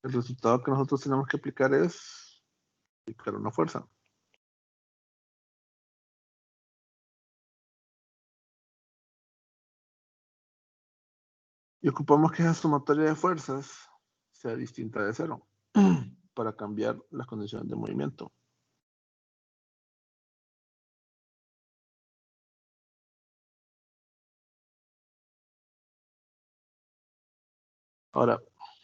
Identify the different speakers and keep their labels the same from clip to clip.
Speaker 1: el resultado que nosotros tenemos que aplicar es aplicar una fuerza. Y ocupamos que esa sumatoria de fuerzas sea distinta de cero para cambiar las condiciones de movimiento. Ahora,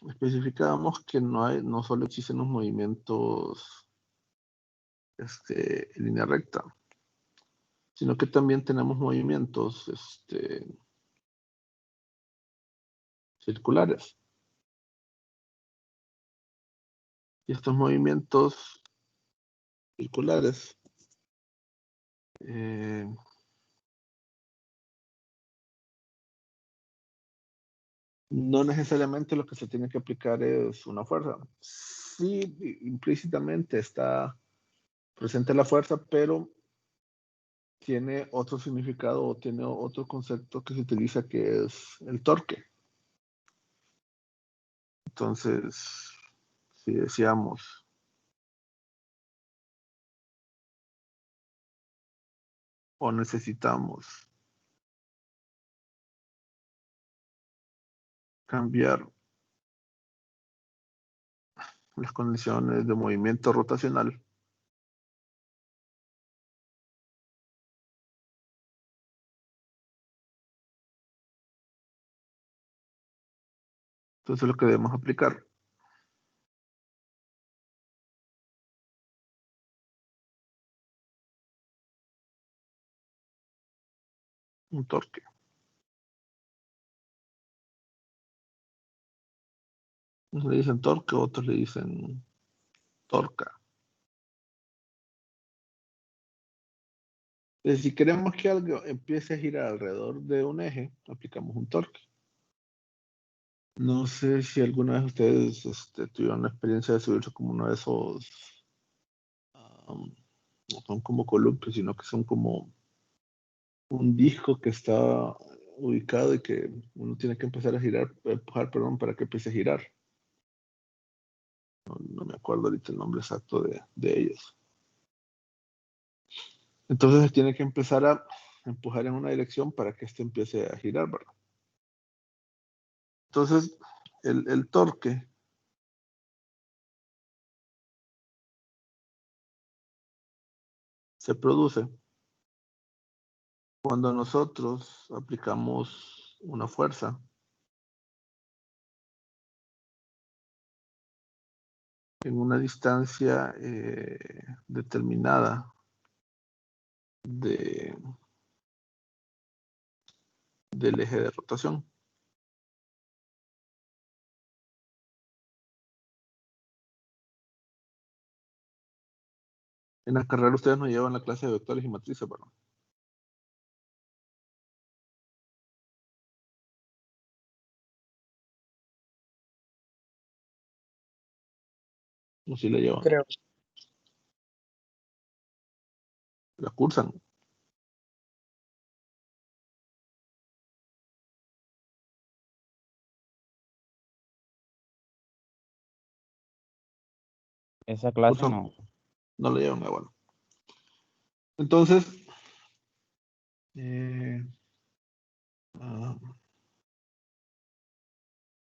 Speaker 1: especificamos que no solo existen los movimientos en línea recta, sino que también tenemos movimientos circulares. Y estos movimientos circulares no necesariamente lo que se tiene que aplicar es una fuerza. Sí, implícitamente está presente la fuerza, pero tiene otro significado o tiene otro concepto que se utiliza que es el torque. Entonces, si decíamos o necesitamos cambiar las condiciones de movimiento rotacional, entonces lo que debemos aplicar un torque. Unos le dicen torque, otros le dicen torca. Entonces, si queremos que algo empiece a girar alrededor de un eje, aplicamos un torque. No sé si alguna vez ustedes tuvieron la experiencia de subirse como uno de esos, no son como columpios, sino que son como un disco que está ubicado y que uno tiene que empezar a girar, empujar, perdón, para que empiece a girar. No me acuerdo ahorita el nombre exacto de ellos. Entonces se tiene que empezar a empujar en una dirección para que este empiece a girar, ¿verdad? Entonces, el torque se produce cuando nosotros aplicamos una fuerza en una distancia determinada del eje de rotación. En la carrera ustedes nos llevan la clase de vectores y matrices, ¿verdad? ¿O sí la llevan?
Speaker 2: Creo.
Speaker 1: La cursan.
Speaker 2: Esa clase
Speaker 1: Cursan.
Speaker 2: no.
Speaker 1: No la llevan, bueno. Entonces, ah,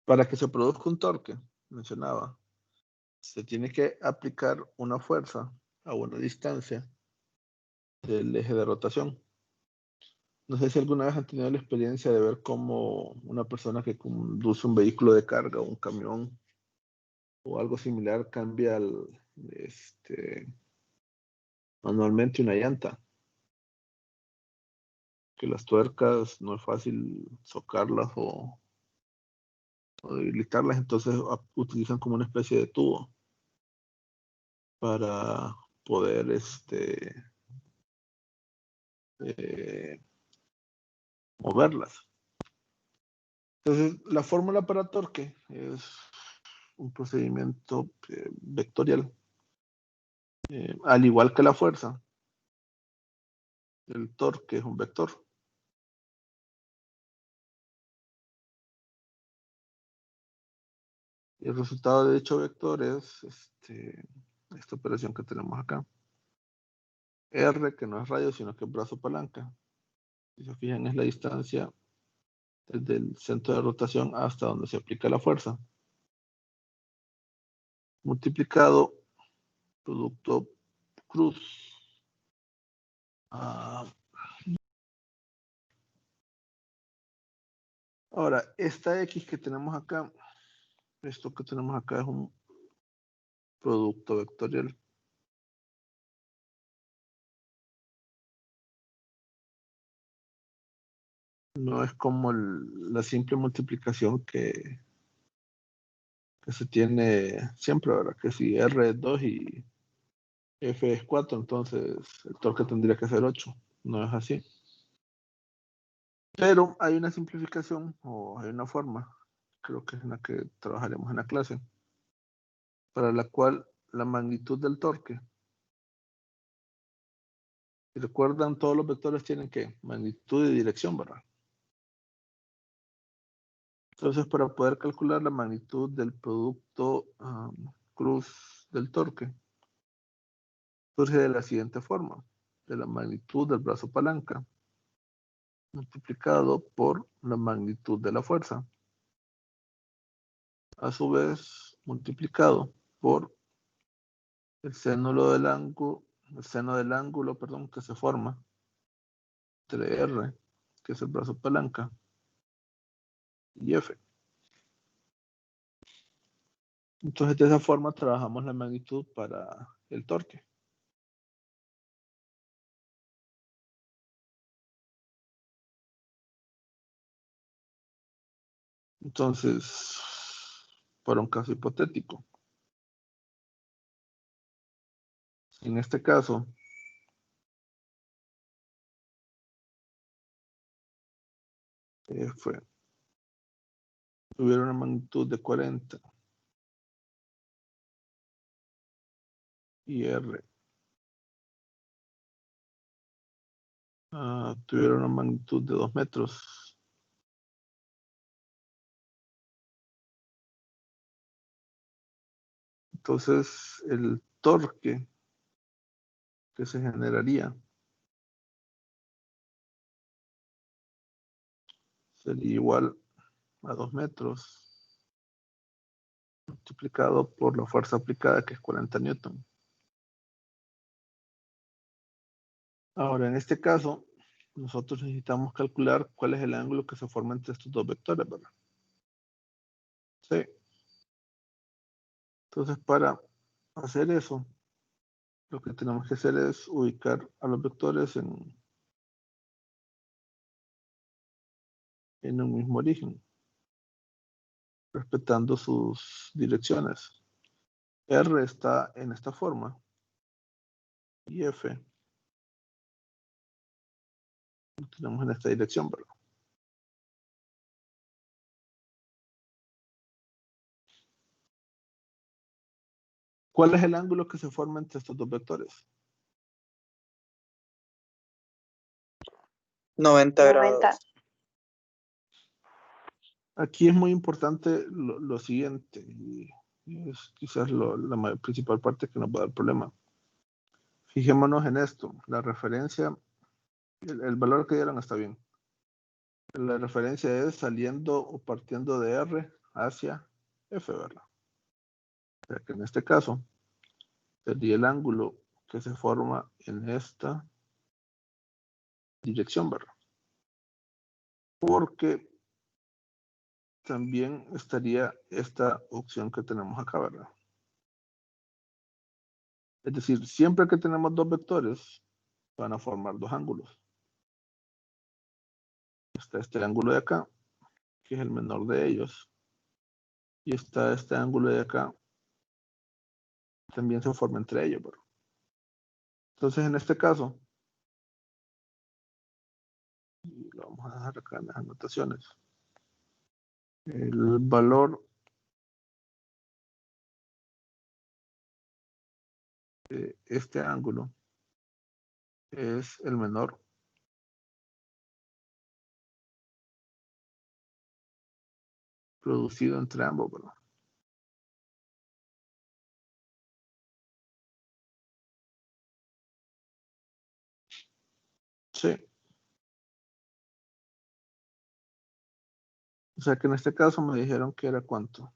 Speaker 1: para que se produzca un torque, mencionaba, se tiene que aplicar una fuerza a una distancia del eje de rotación. No sé si alguna vez han tenido la experiencia de ver cómo una persona que conduce un vehículo de carga, un camión o algo similar, cambia manualmente una llanta. Que las tuercas no es fácil socarlas o debilitarlas, entonces utilizan como una especie de tubo para poder eh, moverlas. Entonces, la fórmula para torque es un procedimiento vectorial. Al igual que la fuerza, el torque es un vector. Y el resultado de dicho vector es esta operación que tenemos acá. R, que no es radio, sino que es brazo palanca. Si se fijan, es la distancia desde el centro de rotación hasta donde se aplica la fuerza. Multiplicado producto cruz. Ahora, esta X que tenemos acá, esto que tenemos acá es un producto vectorial. No es como la simple multiplicación que se tiene siempre, ¿verdad? Que si R es 2 y F es 4, entonces el torque tendría que ser 8. No es así. Pero hay una simplificación o hay una forma, creo que es en la que trabajaremos en la clase, para la cual la magnitud del torque, si recuerdan, todos los vectores tienen que magnitud y dirección, ¿verdad? Entonces, para poder calcular la magnitud del producto cruz del torque, surge de la siguiente forma, de la magnitud del brazo palanca multiplicado por la magnitud de la fuerza, a su vez multiplicado por el seno del ángulo, perdón, que se forma entre R, que es el brazo palanca, y F. Entonces, de esa forma trabajamos la magnitud para el torque. Entonces, para un caso hipotético, en este caso, tuviera una magnitud de 40 y R tuviera una magnitud de 2 metros. Entonces, el torque que se generaría sería igual a 2 metros multiplicado por la fuerza aplicada, que es 40 newton. Ahora, en este caso, nosotros necesitamos calcular cuál es el ángulo que se forma entre estos dos vectores, ¿verdad? Sí. Entonces, para hacer eso, lo que tenemos que hacer es ubicar a los vectores en un mismo origen, respetando sus direcciones. R está en esta forma y F lo tenemos en esta dirección, ¿verdad? ¿Cuál es el ángulo que se forma entre estos dos vectores?
Speaker 2: 90 grados.
Speaker 1: Aquí es muy importante lo siguiente, y es quizás la principal parte que nos va a dar problema. Fijémonos en esto, la referencia, el valor que dieron está bien. La referencia es saliendo o partiendo de R hacia F, ¿verdad? O sea que en este caso sería el ángulo que se forma en esta dirección, ¿verdad? Porque también estaría esta opción que tenemos acá, ¿verdad? Es decir, siempre que tenemos dos vectores, van a formar dos ángulos. Está este ángulo de acá, que es el menor de ellos, y está este ángulo de acá, también se forma entre ellos, ¿verdad? Entonces, en este caso, y lo vamos a dejar acá en las anotaciones, el valor de este ángulo es el menor producido entre ambos, ¿verdad? O sea que en este caso me dijeron que era ¿cuánto?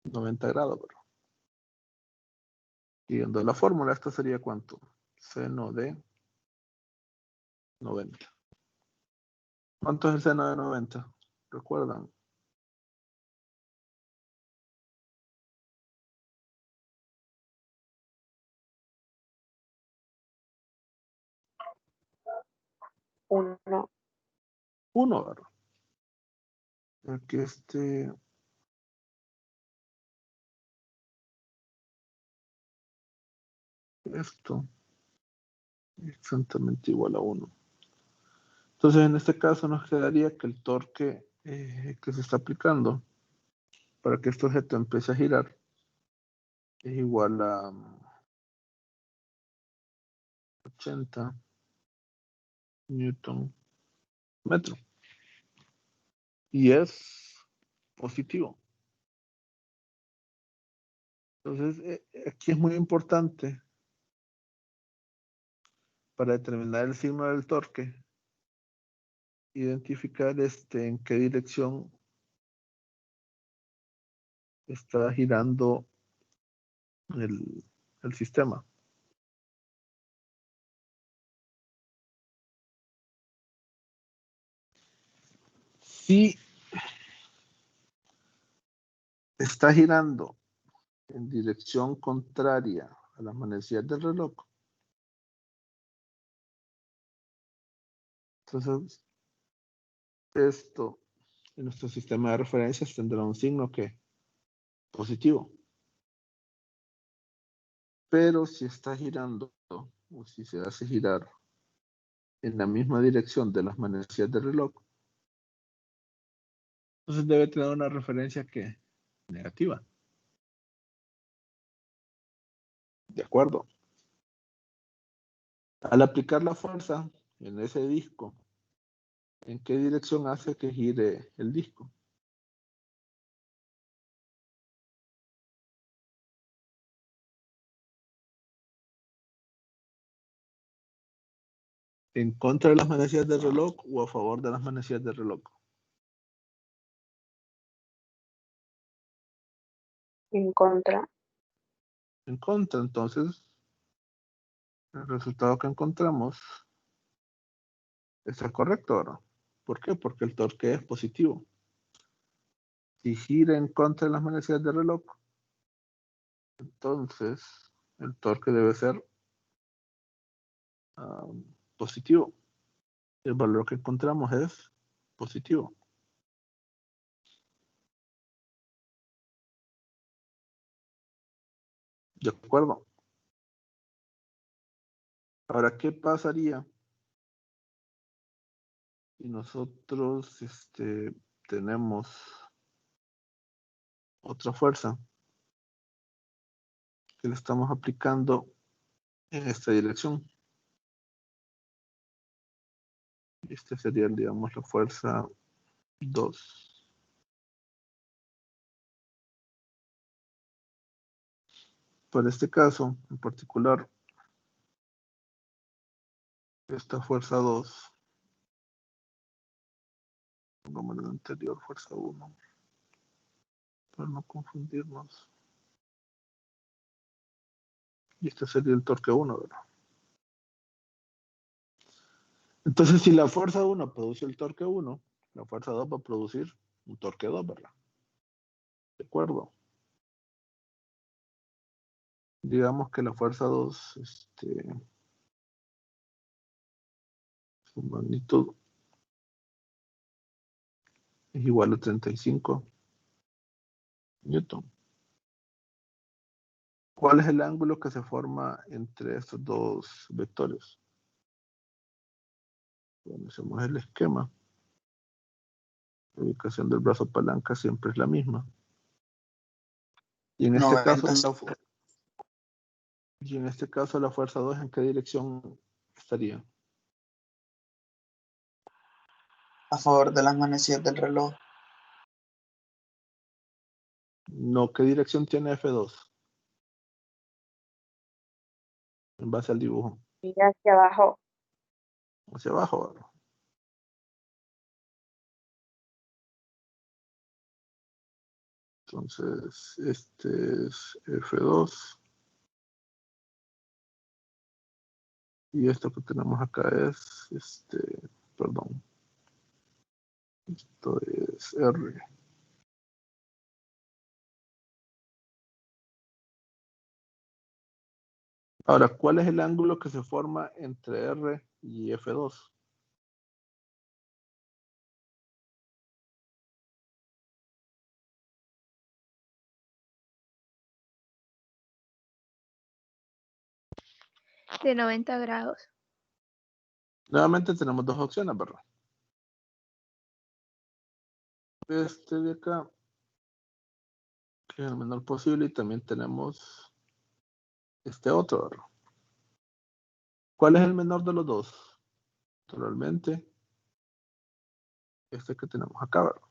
Speaker 1: 90 grados, pero siguiendo la fórmula, esto sería ¿cuánto? Seno de 90. ¿Cuánto es el seno de 90? ¿Recuerdan?
Speaker 2: Uno.
Speaker 1: 1, ¿verdad? Aquí esto es exactamente igual a 1. Entonces, en este caso nos quedaría que el torque que se está aplicando para que este objeto empiece a girar es igual a 80 newton metro. Y es positivo. Entonces, aquí es muy importante para determinar el signo del torque, identificar en qué dirección está girando el sistema. Si está girando en dirección contraria a las manecillas del reloj, entonces esto en nuestro sistema de referencias tendrá un signo que positivo. Pero si está girando o si se hace girar en la misma dirección de las manecillas del reloj, entonces debe tener una referencia que negativa. De acuerdo. Al aplicar la fuerza en ese disco, ¿en qué dirección hace que gire el disco? ¿En contra de las manecillas del reloj o a favor de las manecillas del reloj?
Speaker 2: En contra.
Speaker 1: En contra, entonces el resultado que encontramos está correcto, ¿verdad? ¿Por qué? Porque el torque es positivo. Si gira en contra de las manecillas del reloj, entonces el torque debe ser positivo. El valor que encontramos es positivo. ¿De acuerdo? Ahora, ¿qué pasaría si nosotros tenemos otra fuerza que le estamos aplicando en esta dirección? Esta sería, digamos, la fuerza 2. Para este caso, en particular, esta fuerza 2, pongamos la anterior fuerza 1, para no confundirnos. Y este sería el torque 1, ¿verdad? Entonces, si la fuerza 1 produce el torque 1, la fuerza 2 va a producir un torque 2, ¿verdad? ¿De acuerdo? Digamos que la fuerza 2, su magnitud es igual a 35 newton. ¿Cuál es el ángulo que se forma entre estos dos vectores? Bueno, hacemos el esquema. La ubicación del brazo palanca siempre es la misma. Y en este caso,
Speaker 3: 90.
Speaker 1: la fuerza 2, ¿en qué dirección estaría?
Speaker 3: A favor de las manecillas del reloj.
Speaker 1: No, ¿qué dirección tiene F2? En base al dibujo.
Speaker 2: Y hacia abajo.
Speaker 1: hacia abajo, ¿verdad? Entonces, este es F2. Y esto que tenemos acá es, perdón, esto es R. Ahora, ¿cuál es el ángulo que se forma entre R y F2?
Speaker 4: De 90 grados.
Speaker 1: Nuevamente tenemos dos opciones, ¿verdad? Este de acá, que es el menor posible, y también tenemos este otro, ¿verdad? ¿Cuál es el menor de los dos? Naturalmente, este que tenemos acá, ¿verdad?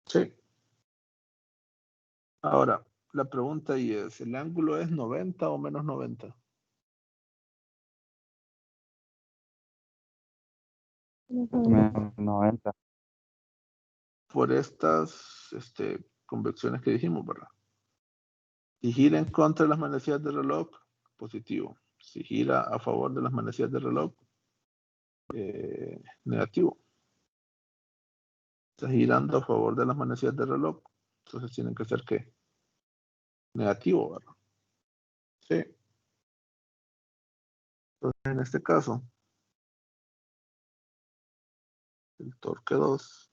Speaker 1: Sí. Ahora, la pregunta ahí es, ¿el ángulo es 90 o menos 90?
Speaker 4: Ujú.
Speaker 5: 90.
Speaker 1: Por estas convecciones que dijimos, ¿verdad? Si gira en contra de las manecillas del reloj, positivo. Si gira a favor de las manecillas del reloj, negativo. Está girando a favor de las manecillas del reloj, entonces tienen que ser ¿qué? Negativo, ¿verdad? Sí. Entonces, en este caso, el torque 2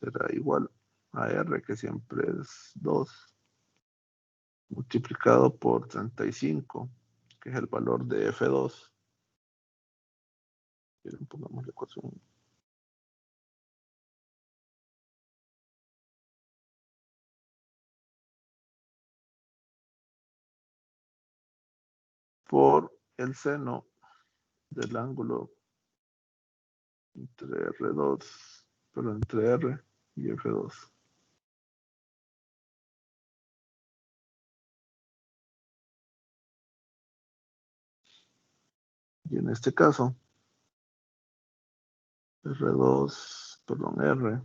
Speaker 1: será igual a R, que siempre es 2, multiplicado por 35, que es el valor de F2. Pongamos la ecuación. Por el seno del ángulo entre R2, pero entre R y F2. Y en este caso, R2, perdón, R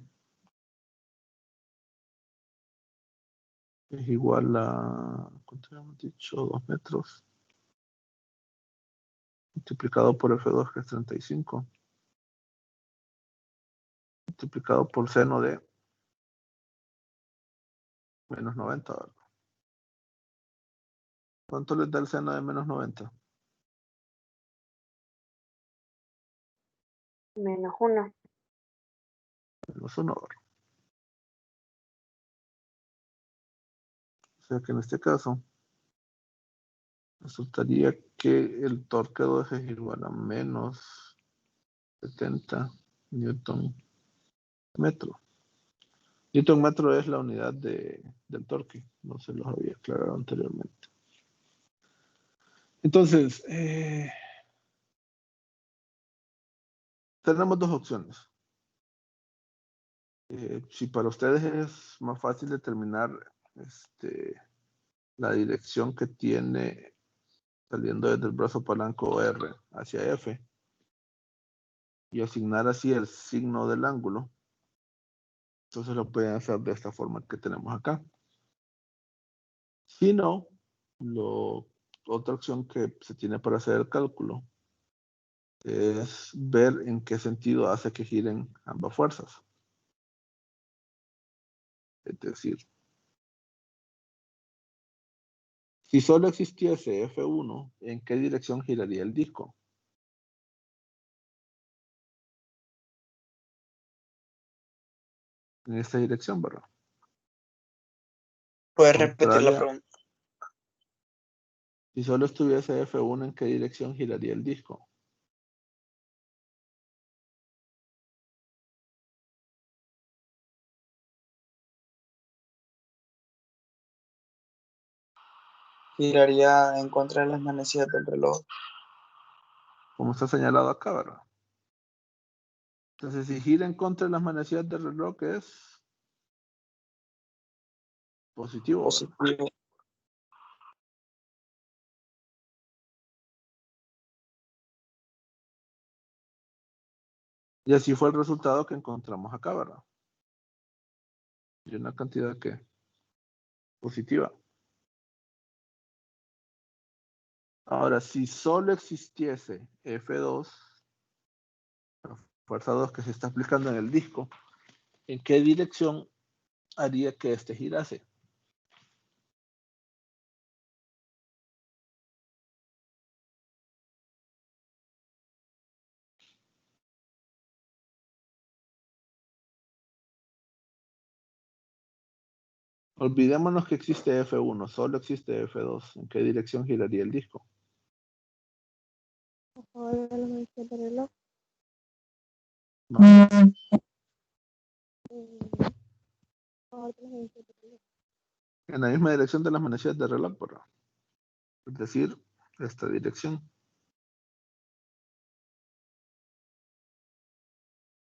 Speaker 1: es igual a, ¿cuánto habíamos dicho? 2 metros, multiplicado por F2, que es 35, multiplicado por seno de menos 90, ¿verdad? ¿Cuánto les da el seno de menos 90?
Speaker 2: Menos 1.
Speaker 1: Menos 1, ¿verdad? O sea que en este caso, resultaría que el torque 2 es igual a menos 70 newton metro. Newton metro es la unidad del torque, no se los había aclarado anteriormente. Entonces, tenemos dos opciones. Si para ustedes es más fácil determinar la dirección que tiene saliendo desde el brazo palanco R hacia F y asignar así el signo del ángulo, entonces lo pueden hacer de esta forma que tenemos acá. Si no, otra opción que se tiene para hacer el cálculo es ver en qué sentido hace que giren ambas fuerzas. Es decir, si solo existiese F1, ¿en qué dirección giraría el disco? En esta dirección, ¿verdad?
Speaker 3: ¿Puedes repetir la
Speaker 1: Contraria,
Speaker 3: pregunta?
Speaker 1: si solo estuviese F1, ¿en qué dirección giraría el disco?
Speaker 3: Giraría en contra de las manecillas del reloj.
Speaker 1: Como está señalado acá, ¿verdad? Entonces, si gira en contra de las manecillas del reloj es positivo, ¿verdad?
Speaker 3: Positivo.
Speaker 1: Y así fue el resultado que encontramos acá, ¿verdad? Y una cantidad que positiva. Ahora, si solo existiese F2, la fuerza 2 que se está aplicando en el disco, ¿en qué dirección haría que este girase? Olvidémonos que existe F1, solo existe F2. ¿En qué dirección giraría el disco?
Speaker 4: A favor de la manecillas de reloj.
Speaker 1: No.
Speaker 4: A favor de las manecillas de reloj.
Speaker 1: En la misma dirección de las manecillas de reloj, ¿verdad? Es decir, esta dirección.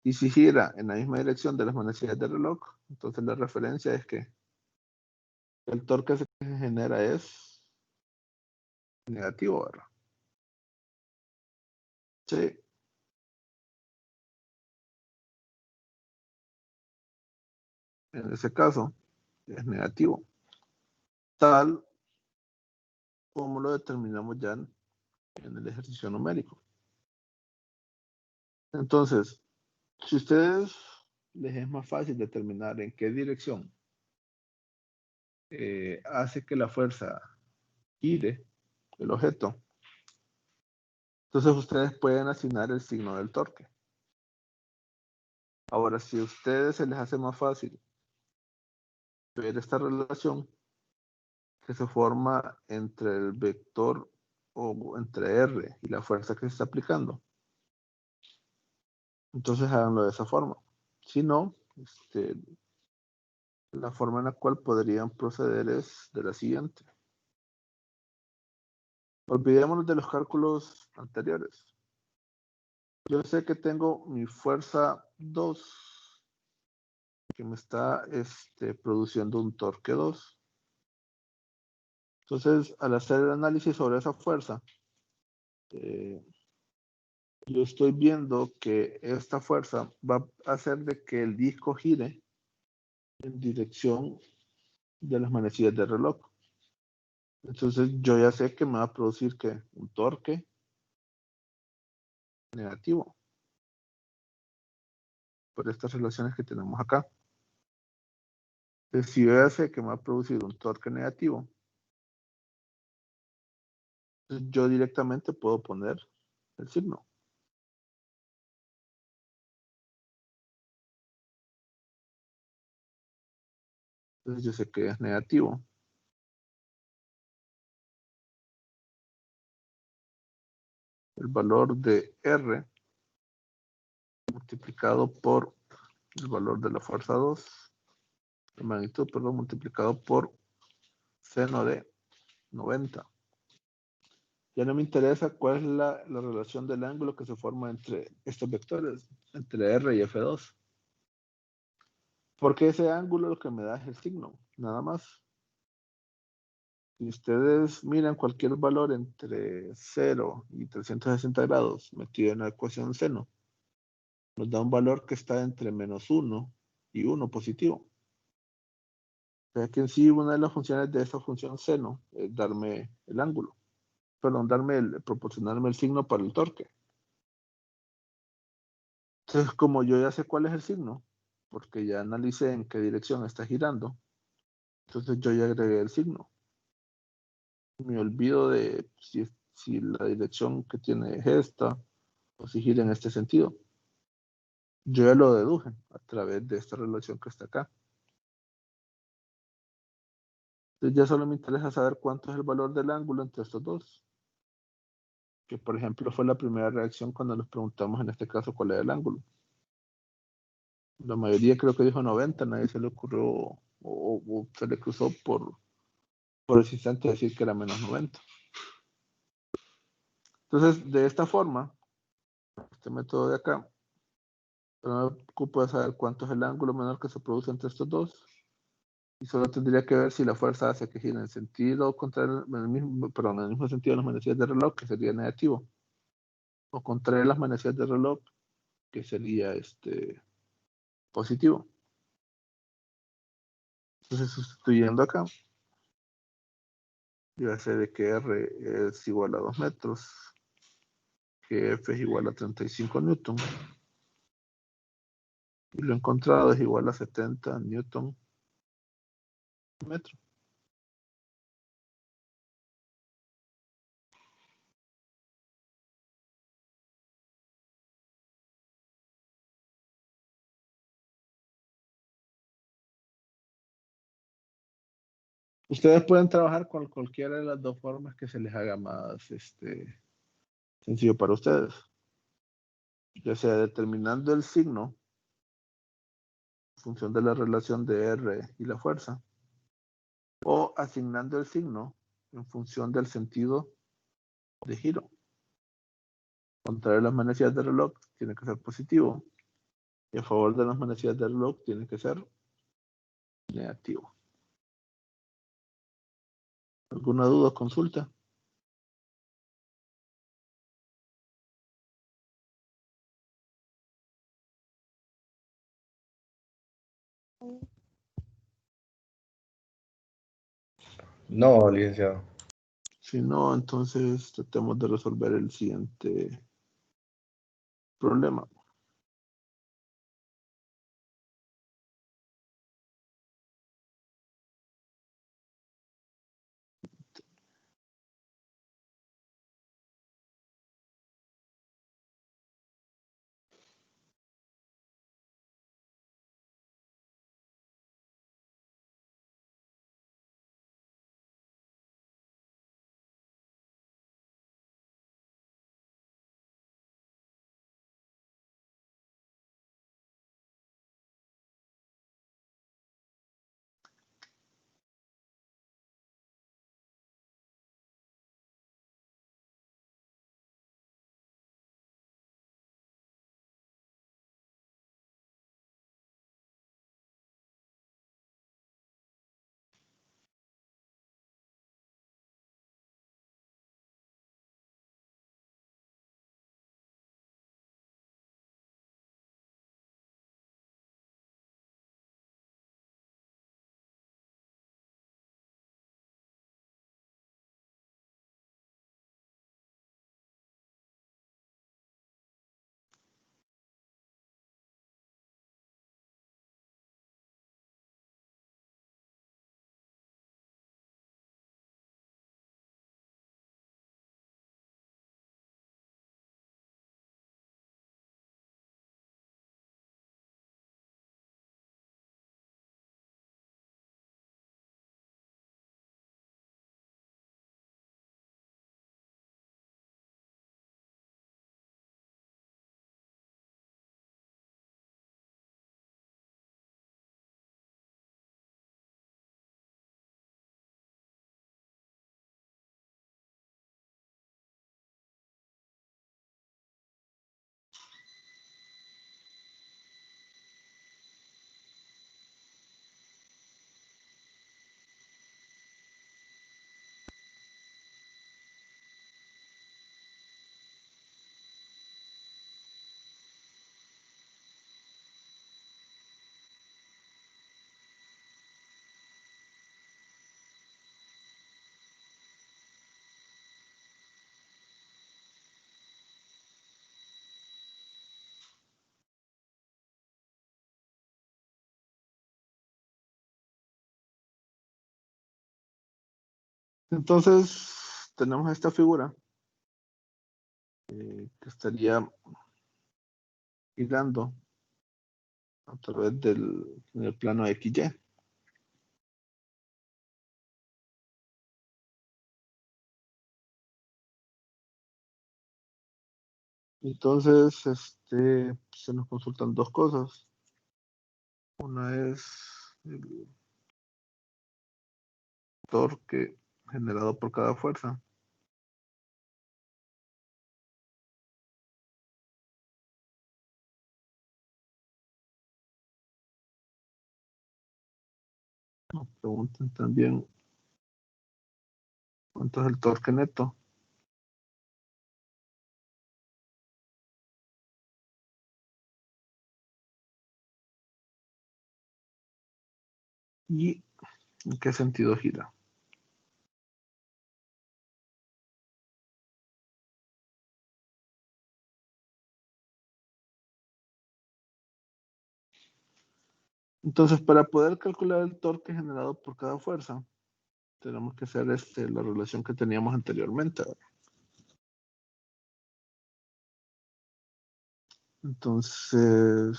Speaker 1: Y si gira en la misma dirección de las manecillas de reloj, entonces la referencia es que el torque que se genera es negativo, ¿verdad? Sí. En ese caso, es negativo. Tal como lo determinamos ya en el ejercicio numérico. Entonces, si a ustedes les es más fácil determinar en qué dirección hace que la fuerza gire el objeto, entonces ustedes pueden asignar el signo del torque. Ahora, si a ustedes se les hace más fácil ver esta relación que se forma entre el vector o entre R y la fuerza que se está aplicando, entonces háganlo de esa forma. Si no, la forma en la cual podrían proceder es de la siguiente. Olvidémonos de los cálculos anteriores. Yo sé que tengo mi fuerza 2 que me está produciendo un torque 2. Entonces, al hacer el análisis sobre esa fuerza, yo estoy viendo que esta fuerza va a hacer de que el disco gire en dirección de las manecillas del reloj. Entonces, yo ya sé que me va a producir que un torque negativo por estas relaciones que tenemos acá. Entonces, si yo ya sé que me va a producir un torque negativo, yo directamente puedo poner el signo. Entonces yo sé que es negativo. El valor de R multiplicado por el valor de la fuerza 2, la magnitud, perdón, multiplicado por seno de 90. Ya no me interesa cuál es la relación del ángulo que se forma entre estos vectores, entre R y F2. Porque ese ángulo lo que me da es el signo, nada más. Si ustedes miran cualquier valor entre 0 y 360 grados metido en la ecuación seno, nos da un valor que está entre menos 1 y 1 positivo. O sea que en sí una de las funciones de esta función seno es darme el ángulo. Perdón, proporcionarme el signo para el torque. Entonces, como yo ya sé cuál es el signo, porque ya analicé en qué dirección está girando, entonces yo ya agregué el signo. Me olvido de si la dirección que tiene es esta o si gira en este sentido. Yo ya lo deduje a través de esta relación que está acá. Entonces ya solo me interesa saber cuánto es el valor del ángulo entre estos dos. Que por ejemplo fue la primera reacción cuando nos preguntamos en este caso cuál era el ángulo. La mayoría creo que dijo 90, nadie se le ocurrió o se le cruzó por ese instante decir que era menos 90. Entonces, de esta forma, este método de acá, me ocupo de saber cuánto es el ángulo menor que se produce entre estos dos. Y solo tendría que ver si la fuerza hace que gire en sentido contrario, en el mismo sentido de las manecillas de reloj, que sería negativo. O contrario a las manecillas de reloj, que sería positivo. Entonces, sustituyendo acá, iba a ser de que R es igual a 2 metros, que F es igual a 35 newton, y lo encontrado es igual a 70 newton metro. Ustedes pueden trabajar con cualquiera de las dos formas que se les haga más sencillo para ustedes. Ya sea determinando el signo en función de la relación de R y la fuerza, o asignando el signo en función del sentido de giro. Contrario a las manecillas de reloj, tiene que ser positivo, y a favor de las manecillas de reloj, tiene que ser negativo. ¿Alguna duda o consulta?
Speaker 5: No, licenciado.
Speaker 1: Si no, entonces tratemos de resolver el siguiente problema. Entonces, tenemos esta figura que estaría girando a través del plano XY. Entonces, se nos consultan dos cosas. Una es el torque generado por cada fuerza. Nos preguntan también cuánto es el torque neto. ¿Y en qué sentido gira? Entonces, para poder calcular el torque generado por cada fuerza, tenemos que hacer la relación que teníamos anteriormente, ¿verdad? Entonces,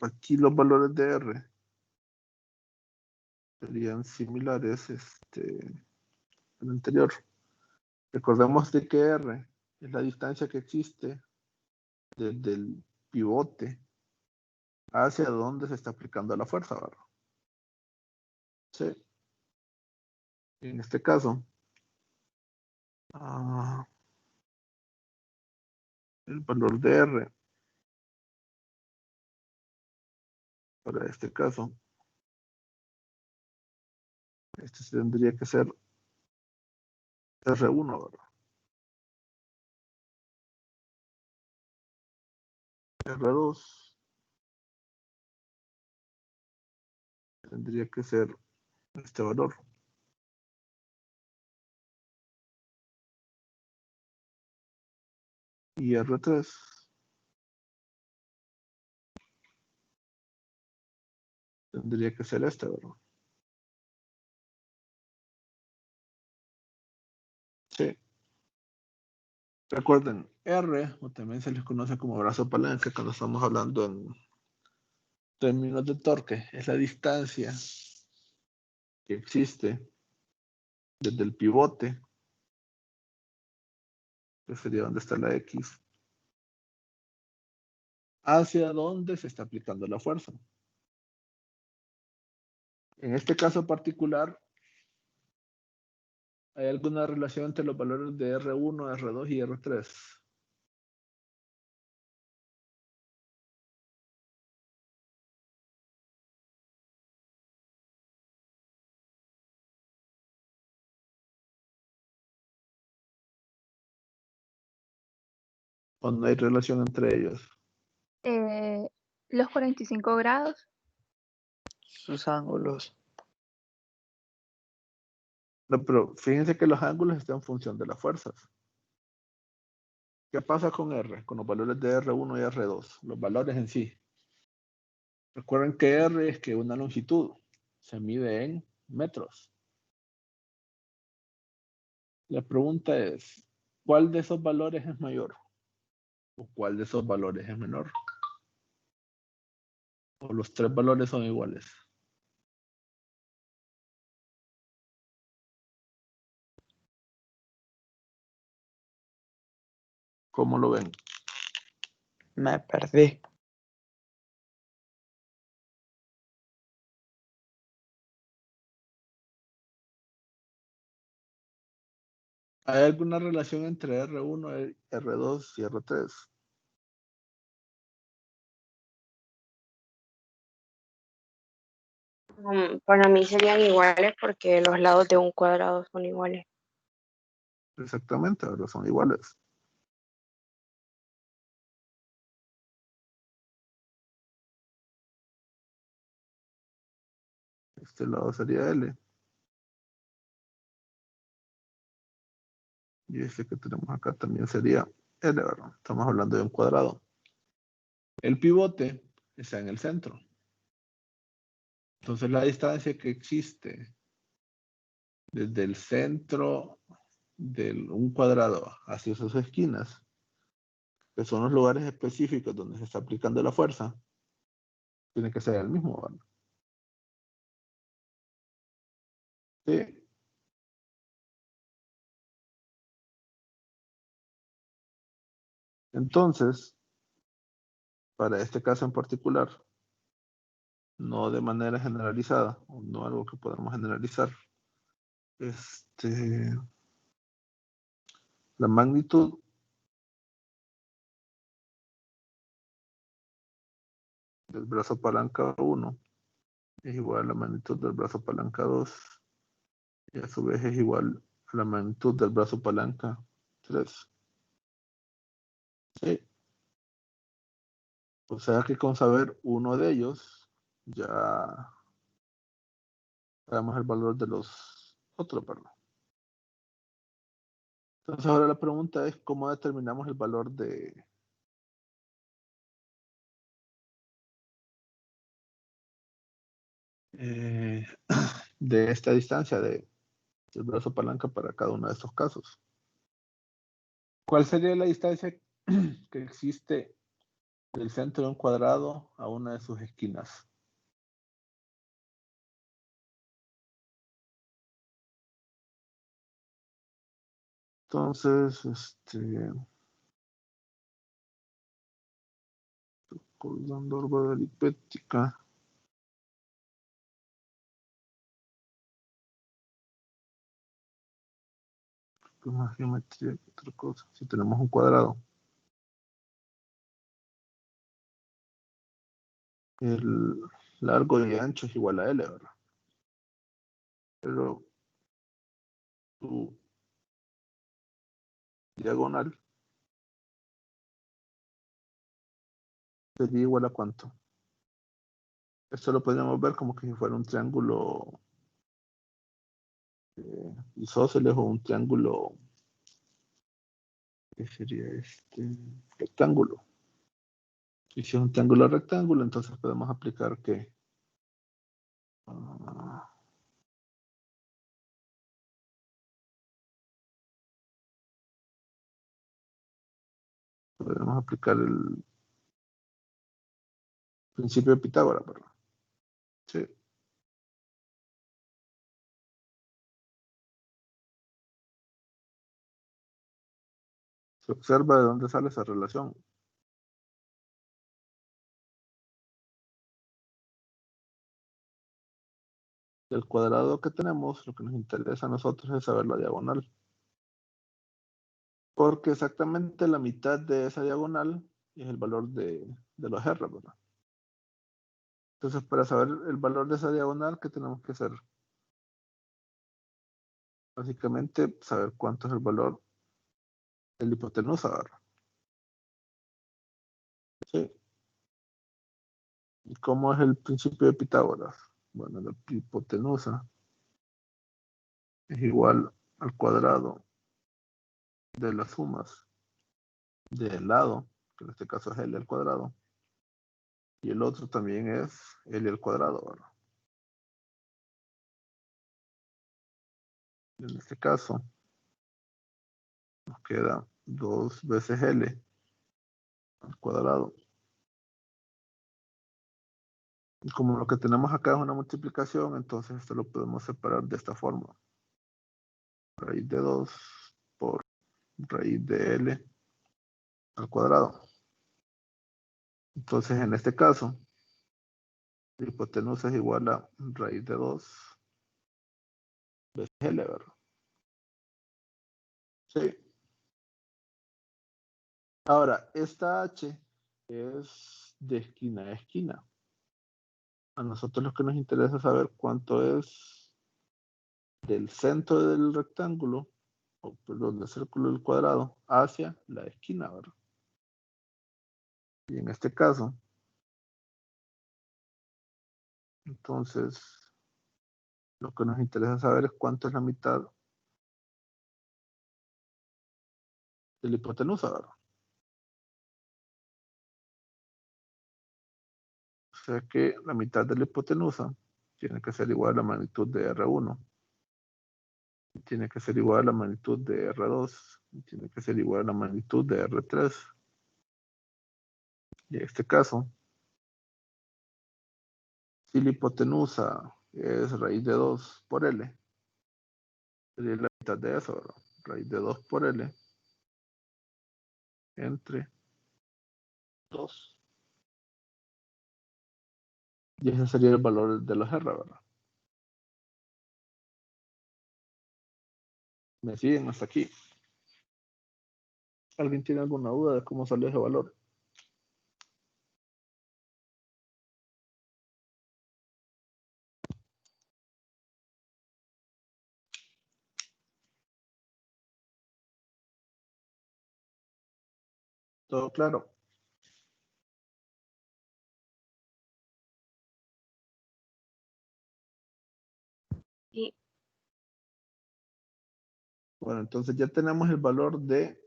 Speaker 1: aquí los valores de R serían similares al anterior. Recordemos de que R es la distancia que existe desde el pivote hacia donde se está aplicando la fuerza, ¿verdad? Sí. En este caso, el valor de R para este caso, tendría que ser R1, ¿verdad? R2 tendría que ser este valor. Y R3 tendría que ser este, ¿verdad? Sí. Recuerden, R, o también se les conoce como brazo palanca cuando estamos hablando en términos de torque, es la distancia que existe desde el pivote, que sería donde está la X, hacia donde se está aplicando la fuerza. En este caso particular, ¿hay alguna relación entre los valores de R1, R2 y R3? ¿O no hay relación entre ellos?
Speaker 2: Los 45 grados.
Speaker 3: Sus ángulos.
Speaker 1: No, pero fíjense que los ángulos están en función de las fuerzas. ¿Qué pasa con R? Con los valores de R1 y R2, los valores en sí. Recuerden que R es que una longitud se mide en metros. La pregunta es, ¿cuál de esos valores es mayor? ¿O cuál de esos valores es menor? ¿O los tres valores son iguales? ¿Cómo lo ven?
Speaker 3: Me perdí.
Speaker 1: ¿Hay alguna relación entre R1, R2 y R3?
Speaker 2: Para mí serían iguales porque los lados de un cuadrado son iguales.
Speaker 1: Exactamente, ahora son iguales. Este lado sería L. Y este que tenemos acá también sería L, ¿verdad? Estamos hablando de un cuadrado. El pivote está en el centro. Entonces la distancia que existe desde el centro de un cuadrado hacia sus esquinas, que son los lugares específicos donde se está aplicando la fuerza, tiene que ser el mismo, ¿verdad? Sí. Entonces, para este caso en particular, no de manera generalizada, o no algo que podamos generalizar, la magnitud del brazo palanca 1 es igual a la magnitud del brazo palanca 2 y a su vez es igual a la magnitud del brazo palanca 3. Sí. O sea que con saber uno de ellos ya Sabemos el valor de los otros, ¿verdad? Entonces ahora la pregunta es cómo determinamos el valor eh, de esta distancia del brazo palanca para cada uno de estos casos. ¿Cuál sería la distancia que existe del centro de un cuadrado a una de sus esquinas? Entonces, recordando algo de aritmética. ¿Qué más geometría que otra cosa? Si tenemos un cuadrado. El largo y ancho es igual a L, ¿verdad? Pero su diagonal sería igual a ¿cuánto? Esto lo podríamos ver como que si fuera un triángulo isósceles o un triángulo, ¿qué sería rectángulo? Y si es un triángulo rectángulo, entonces podemos aplicar que podemos aplicar el principio de Pitágoras, ¿verdad? Sí. Se observa de dónde sale esa relación. Del cuadrado que tenemos, lo que nos interesa a nosotros es saber la diagonal. Porque exactamente la mitad de esa diagonal es el valor de los R, ¿verdad? Entonces, para saber el valor de esa diagonal, ¿qué tenemos que hacer? Básicamente, saber cuánto es el valor de la hipotenusa, ¿verdad? Sí. ¿Y cómo es el principio de Pitágoras? Bueno, la hipotenusa es igual al cuadrado de las sumas del lado, que en este caso es L al cuadrado, y el otro también es L al cuadrado, ¿verdad? En este caso, nos queda 2 veces L al cuadrado. Y como lo que tenemos acá es una multiplicación, entonces esto lo podemos separar de esta forma. Raíz de 2 por raíz de L al cuadrado. Entonces, en este caso, la hipotenusa es igual a raíz de 2 veces L, ¿verdad? Sí. Ahora, esta H es de esquina a esquina. A nosotros lo que nos interesa es saber cuánto es del centro del rectángulo, o perdón, del círculo del cuadrado, hacia la esquina, ¿verdad? Y en este caso, entonces, lo que nos interesa saber es cuánto es la mitad de la hipotenusa, ¿verdad? O sea que la mitad de la hipotenusa tiene que ser igual a la magnitud de R1, y tiene que ser igual a la magnitud de R2, y tiene que ser igual a la magnitud de R3. Y en este caso, si la hipotenusa es raíz de 2 por L, sería la mitad de eso, ¿verdad? Raíz de 2 por L entre 2. Y ese sería el valor de los R, ¿verdad? ¿Me siguen hasta aquí? ¿Alguien tiene alguna duda de cómo salió ese valor? ¿Todo claro?
Speaker 2: Sí.
Speaker 1: Bueno, entonces ya tenemos el valor de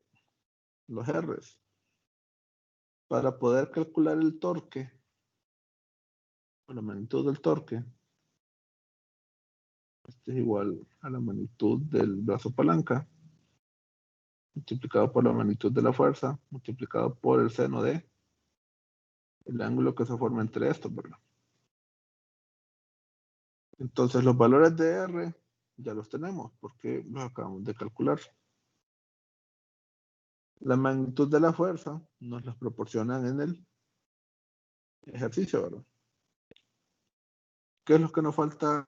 Speaker 1: los R's. Para poder calcular el torque, o la magnitud del torque, este es igual a la magnitud del brazo palanca, multiplicado por la magnitud de la fuerza, multiplicado por el seno de el ángulo que se forma entre estos, ¿verdad? Entonces los valores de R ya los tenemos, porque los acabamos de calcular. La magnitud de la fuerza nos las proporcionan en el ejercicio, ¿verdad? ¿Qué es lo que nos falta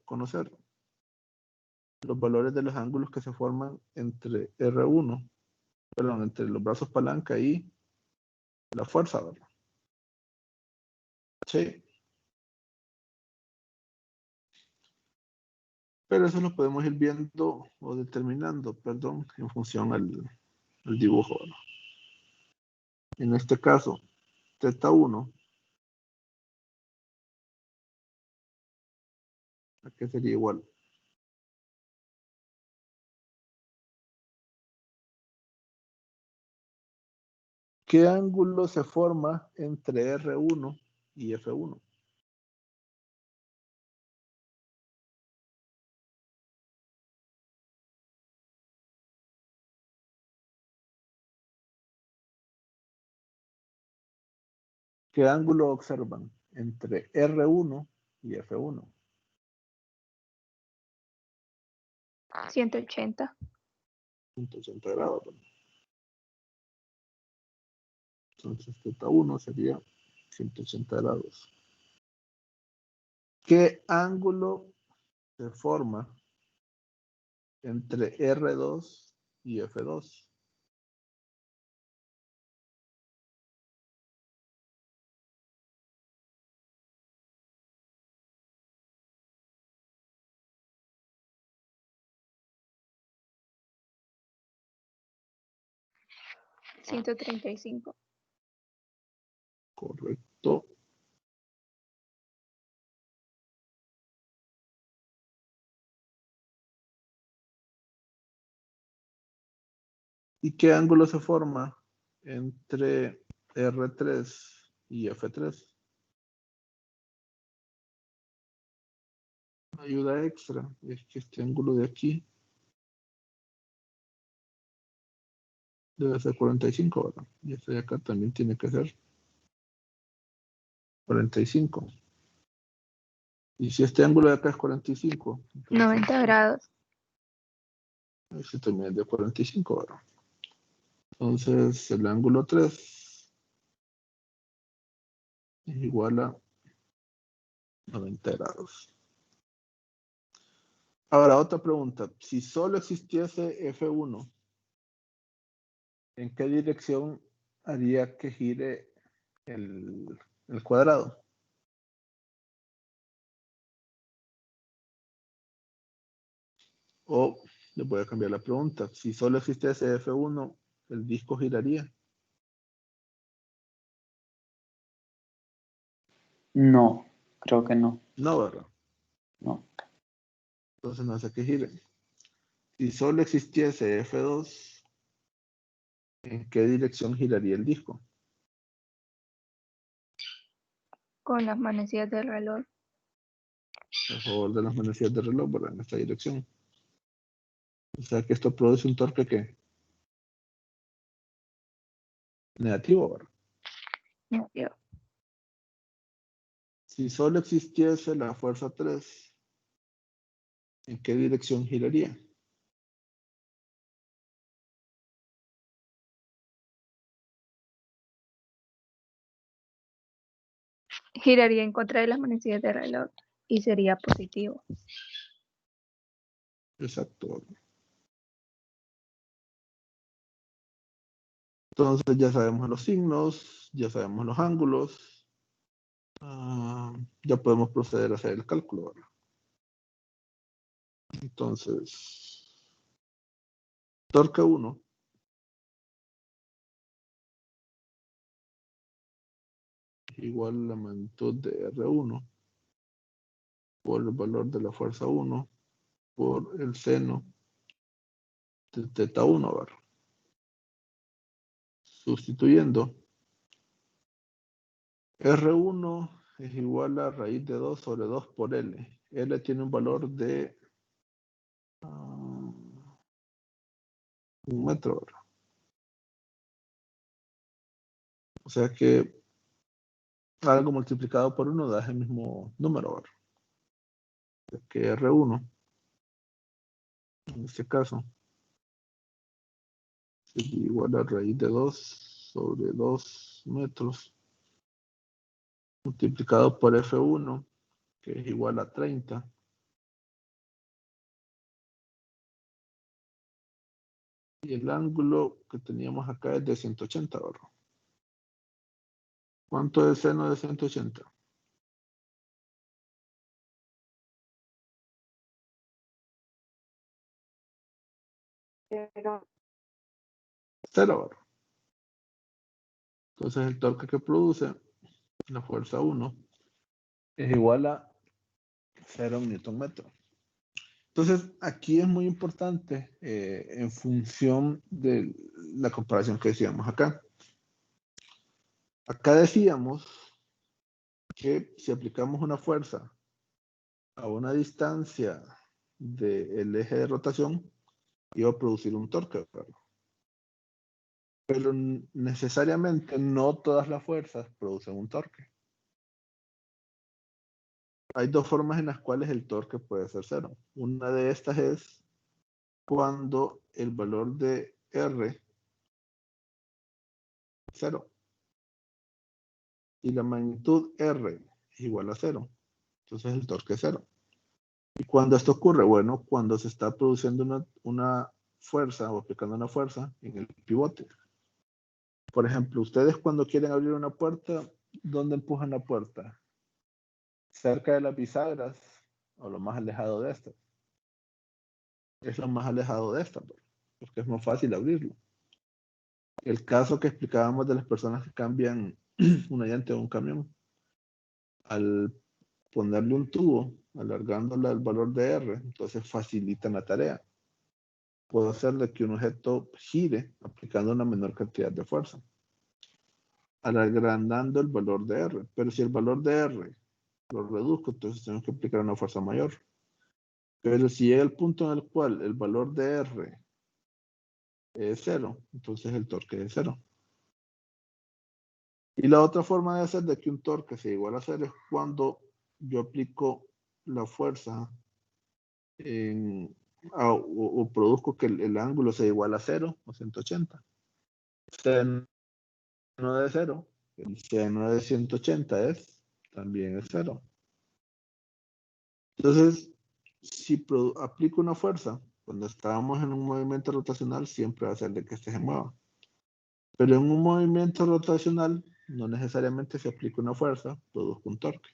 Speaker 1: conocer? Los valores de los ángulos que se forman entre R1, perdón, entre los brazos palanca y la fuerza, ¿verdad? Sí. Pero eso lo podemos ir viendo o determinando, perdón, en función al dibujo, ¿verdad? En este caso, θ1, ¿a qué sería igual? ¿Qué ángulo se forma entre R1 y F1? ¿Qué ángulo observan entre R1 y F1?
Speaker 2: 180.
Speaker 1: 180 grados, ¿verdad? Entonces, θ1 sería 180 grados. ¿Qué ángulo se forma entre R2 y F2?
Speaker 2: Ah. 135.
Speaker 1: Correcto. ¿Y qué ángulo se forma entre R3 y F3? Ayuda extra es que este ángulo de aquí debe ser 45, ¿verdad? Y este de acá también tiene que ser 45. Y si este ángulo de acá es 45, entonces
Speaker 2: 90 grados.
Speaker 1: este también es de 45, ¿verdad? Entonces el ángulo 3 es igual a 90 grados. Ahora, otra pregunta. Si solo existiese F1, ¿en qué dirección haría que gire el cuadrado? O le voy a cambiar la pregunta. Si solo existiese F1, ¿el disco giraría?
Speaker 3: No, creo que no.
Speaker 1: No, ¿verdad?
Speaker 3: No.
Speaker 1: Entonces no hace que gire. Si solo existiese F2, ¿en qué dirección giraría el disco?
Speaker 2: Con las manecillas del reloj.
Speaker 1: A favor de las manecillas del reloj, ¿verdad? En esta dirección. O sea que esto produce un torque que negativo, ¿verdad?
Speaker 2: Negativo.
Speaker 1: Si solo existiese la fuerza 3, ¿en qué dirección giraría?
Speaker 2: Giraría en contra de las manecillas del reloj y sería positivo.
Speaker 1: Exacto. Entonces ya sabemos los signos, ya sabemos los ángulos. Ya podemos proceder a hacer el cálculo, ¿verdad? Entonces, torque 1 igual a la magnitud de R1 por el valor de la fuerza 1 por el seno de teta 1, ¿verdad? Sustituyendo, R1 es igual a raíz de 2 sobre 2 por L. L tiene un valor de 1 metro, ¿verdad? O sea que algo multiplicado por 1 da el mismo número, ¿verdad? Que R1, en este caso, sería igual a raíz de 2 sobre 2 metros multiplicado por F1, que es igual a 30. Y el ángulo que teníamos acá es de 180, ¿verdad? ¿Cuánto es el seno de 180?
Speaker 2: Pero
Speaker 1: 0, ¿verdad? Entonces el torque que produce la fuerza 1 es igual a 0 newton metro. Entonces aquí es muy importante en función de la comparación que decíamos acá. Acá decíamos que si aplicamos una fuerza a una distancia del eje de rotación, iba a producir un torque, ¿verdad? Pero necesariamente no todas las fuerzas producen un torque. Hay dos formas en las cuales el torque puede ser 0. Una de estas es cuando el valor de R es 0 y la magnitud R es igual a 0. Entonces el torque es 0. ¿Y cuando esto ocurre? Bueno, cuando se está produciendo una fuerza o aplicando una fuerza en el pivote. Por ejemplo, ustedes cuando quieren abrir una puerta, ¿dónde empujan la puerta? ¿Cerca de las bisagras o lo más alejado de estas? Es lo más alejado de estas, porque es más fácil abrirlo. El caso que explicábamos de las personas que cambian una llanta de un camión, al ponerle un tubo, alargándole el valor de R, entonces facilitan la tarea. Puedo hacerle que un objeto gire aplicando una menor cantidad de fuerza, agrandando el valor de R. Pero si el valor de R lo reduzco, entonces tengo que aplicar una fuerza mayor. Pero si llega el punto en el cual el valor de R es 0, entonces el torque es 0. Y la otra forma de hacer de que un torque sea igual a 0 es cuando yo aplico la fuerza o produzco que el ángulo sea igual a 0 o 180. Seno de 0, el seno de 180 también es 0. Entonces, si aplico una fuerza, cuando estábamos en un movimiento rotacional, siempre va a ser de que este se mueva. Pero en un movimiento rotacional, no necesariamente se aplica una fuerza, produzco un torque.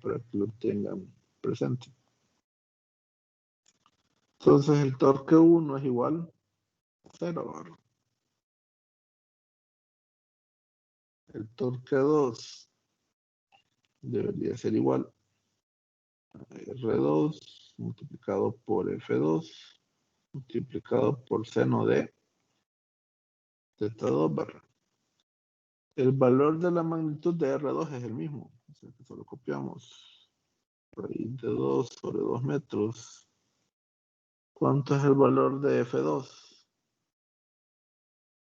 Speaker 1: Para que lo tengan presente. Entonces el torque 1 es igual a 0, ¿verdad? El torque 2 debería ser igual a R2 multiplicado por F2 multiplicado por seno de teta 2, ¿verdad? El valor de la magnitud de R2 es el mismo, o sea que solo copiamos raíz de 2 sobre 2 metros. ¿Cuánto es el valor de F2?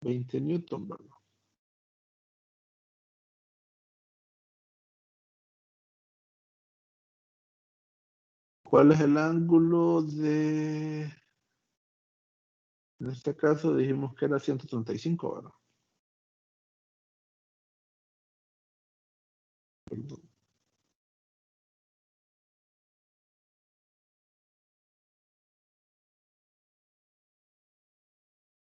Speaker 1: 20 newton, ¿verdad? ¿Cuál es el ángulo de...? En este caso dijimos que era 135, ¿verdad? Perdón.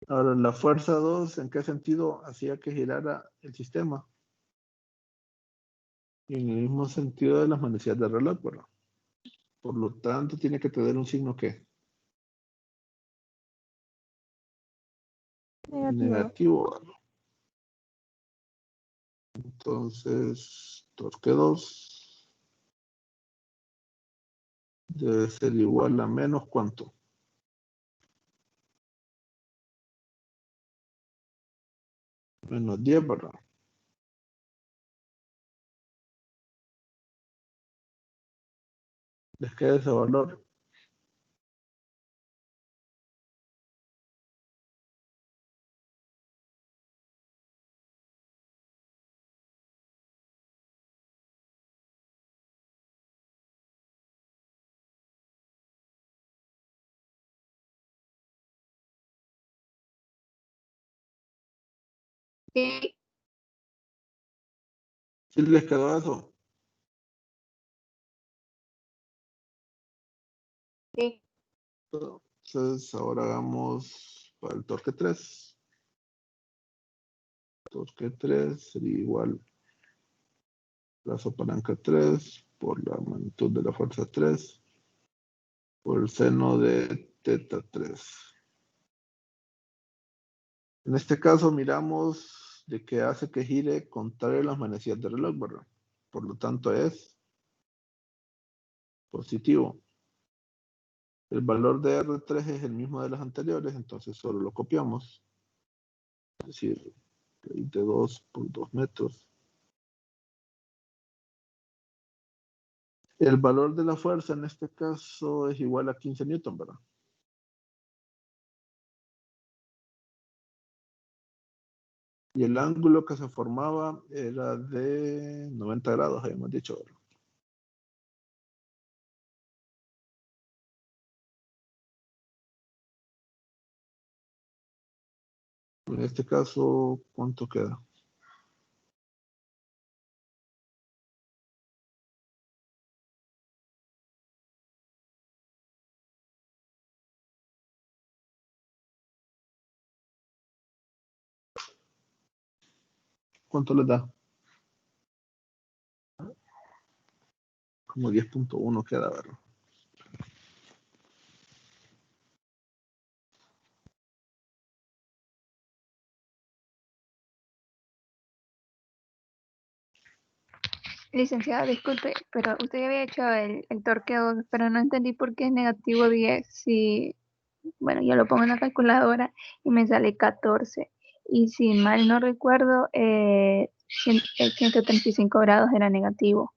Speaker 1: Ahora, la fuerza 2, ¿en qué sentido hacía que girara el sistema? En el mismo sentido de las manecillas de reloj, ¿verdad? Por lo tanto, tiene que tener un signo ¿qué? Negativo, ¿verdad? Entonces, torque 2 debe ser igual a menos ¿cuánto? Menos 10, ¿verdad? Les queda ese valor.
Speaker 2: Sí,
Speaker 1: ¿Sí les quedó eso?
Speaker 2: sí.
Speaker 1: Entonces, ahora hagamos para el torque 3. Torque 3 sería igual plazo palanca 3 por la magnitud de la fuerza 3 por el seno de teta 3. En este caso miramos de que hace que gire contrario a las manecillas del reloj, ¿verdad? Por lo tanto es positivo. El valor de R3 es el mismo de las anteriores, entonces solo lo copiamos. Es decir, raíz de 2 por 2 metros. El valor de la fuerza en este caso es igual a 15 newton, ¿verdad? Y el ángulo que se formaba era de 90 grados, habíamos dicho, ¿verdad? En este caso, ¿cuánto queda? ¿Cuánto les da? Como 10.1 queda, ¿verdad?
Speaker 6: Licenciada, disculpe, pero usted ya había hecho el torque 2, pero no entendí por qué es negativo 10. Si, bueno, yo lo pongo en la calculadora y me sale 14. Y si mal no recuerdo, 135 grados era negativo.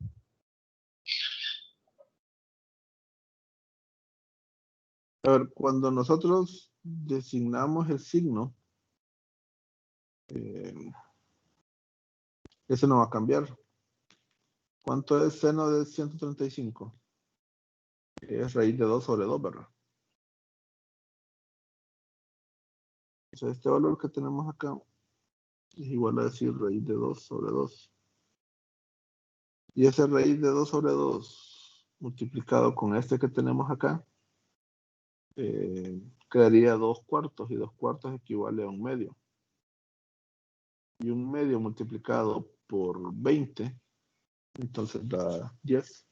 Speaker 1: A ver, cuando nosotros designamos el signo, eh, ese no va a cambiar. ¿Cuánto es seno de 135? Es raíz de 2 sobre 2, ¿verdad? O sea, este valor que tenemos acá es igual a decir raíz de 2 sobre 2. Y ese raíz de 2 sobre 2 multiplicado con este que tenemos acá, quedaría 2 cuartos, y 2 cuartos equivale a un medio. Y un medio multiplicado por 20, entonces da 10.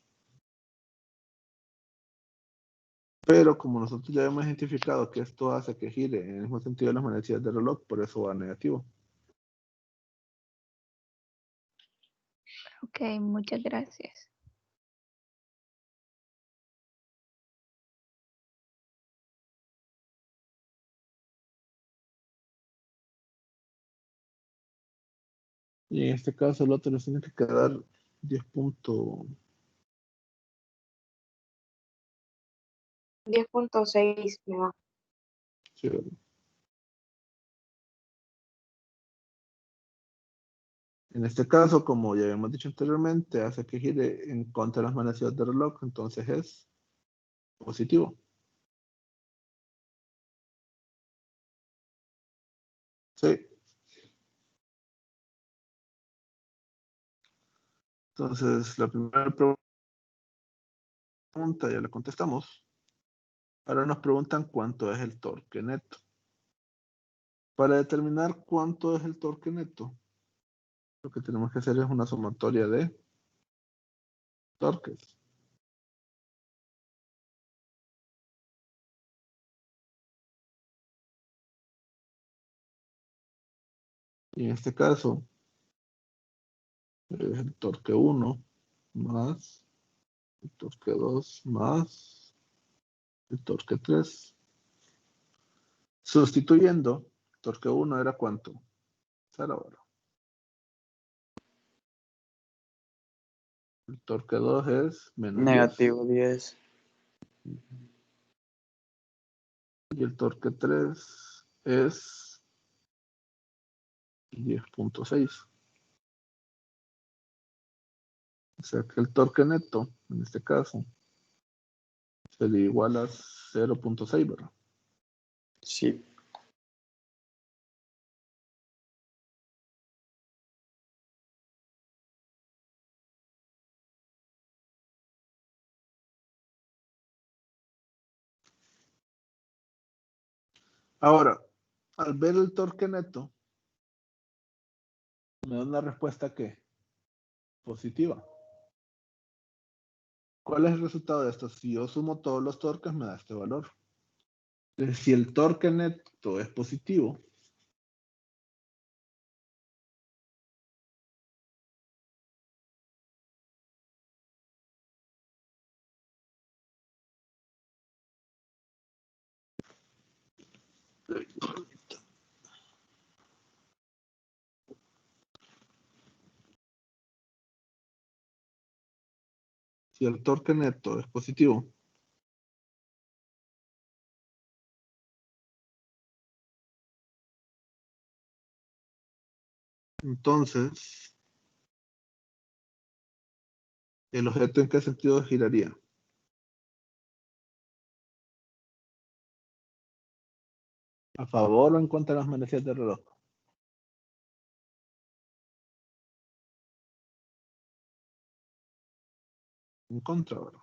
Speaker 1: Pero como nosotros ya hemos identificado que esto hace que gire en el mismo sentido de las manecillas del reloj, por eso va negativo.
Speaker 6: Ok, muchas gracias.
Speaker 1: Y en este caso el otro nos tiene que quedar 10 puntos.
Speaker 2: 10.6 me va.
Speaker 1: Sí, en este caso, como ya habíamos dicho anteriormente, hace que gire en contra de las manecillas del reloj, entonces es positivo. Sí. Entonces, la primera pregunta ya la contestamos. Ahora nos preguntan cuánto es el torque neto. Para determinar cuánto es el torque neto, lo que tenemos que hacer es una sumatoria de torques. Y en este caso, es el torque 1 más el torque 2 más el torque 3. Sustituyendo, torque 1 era ¿cuánto? 0 ahora. El torque 2 es menos 10.
Speaker 3: Negativo 10.
Speaker 1: Y el torque 3 es 10.6. O sea que el torque neto, en este caso, sería igual a 0.6, ¿verdad?
Speaker 3: Sí.
Speaker 1: Ahora, al ver el torque neto, me da una respuesta ¿qué? Positiva. ¿Cuál es el resultado de esto? Si yo sumo todos los torques, me da este valor. Entonces, si el torque neto es positivo, si el torque neto es positivo, entonces, ¿el objeto en qué sentido giraría? ¿A favor o en contra de las manecillas del reloj? En contra, ¿verdad?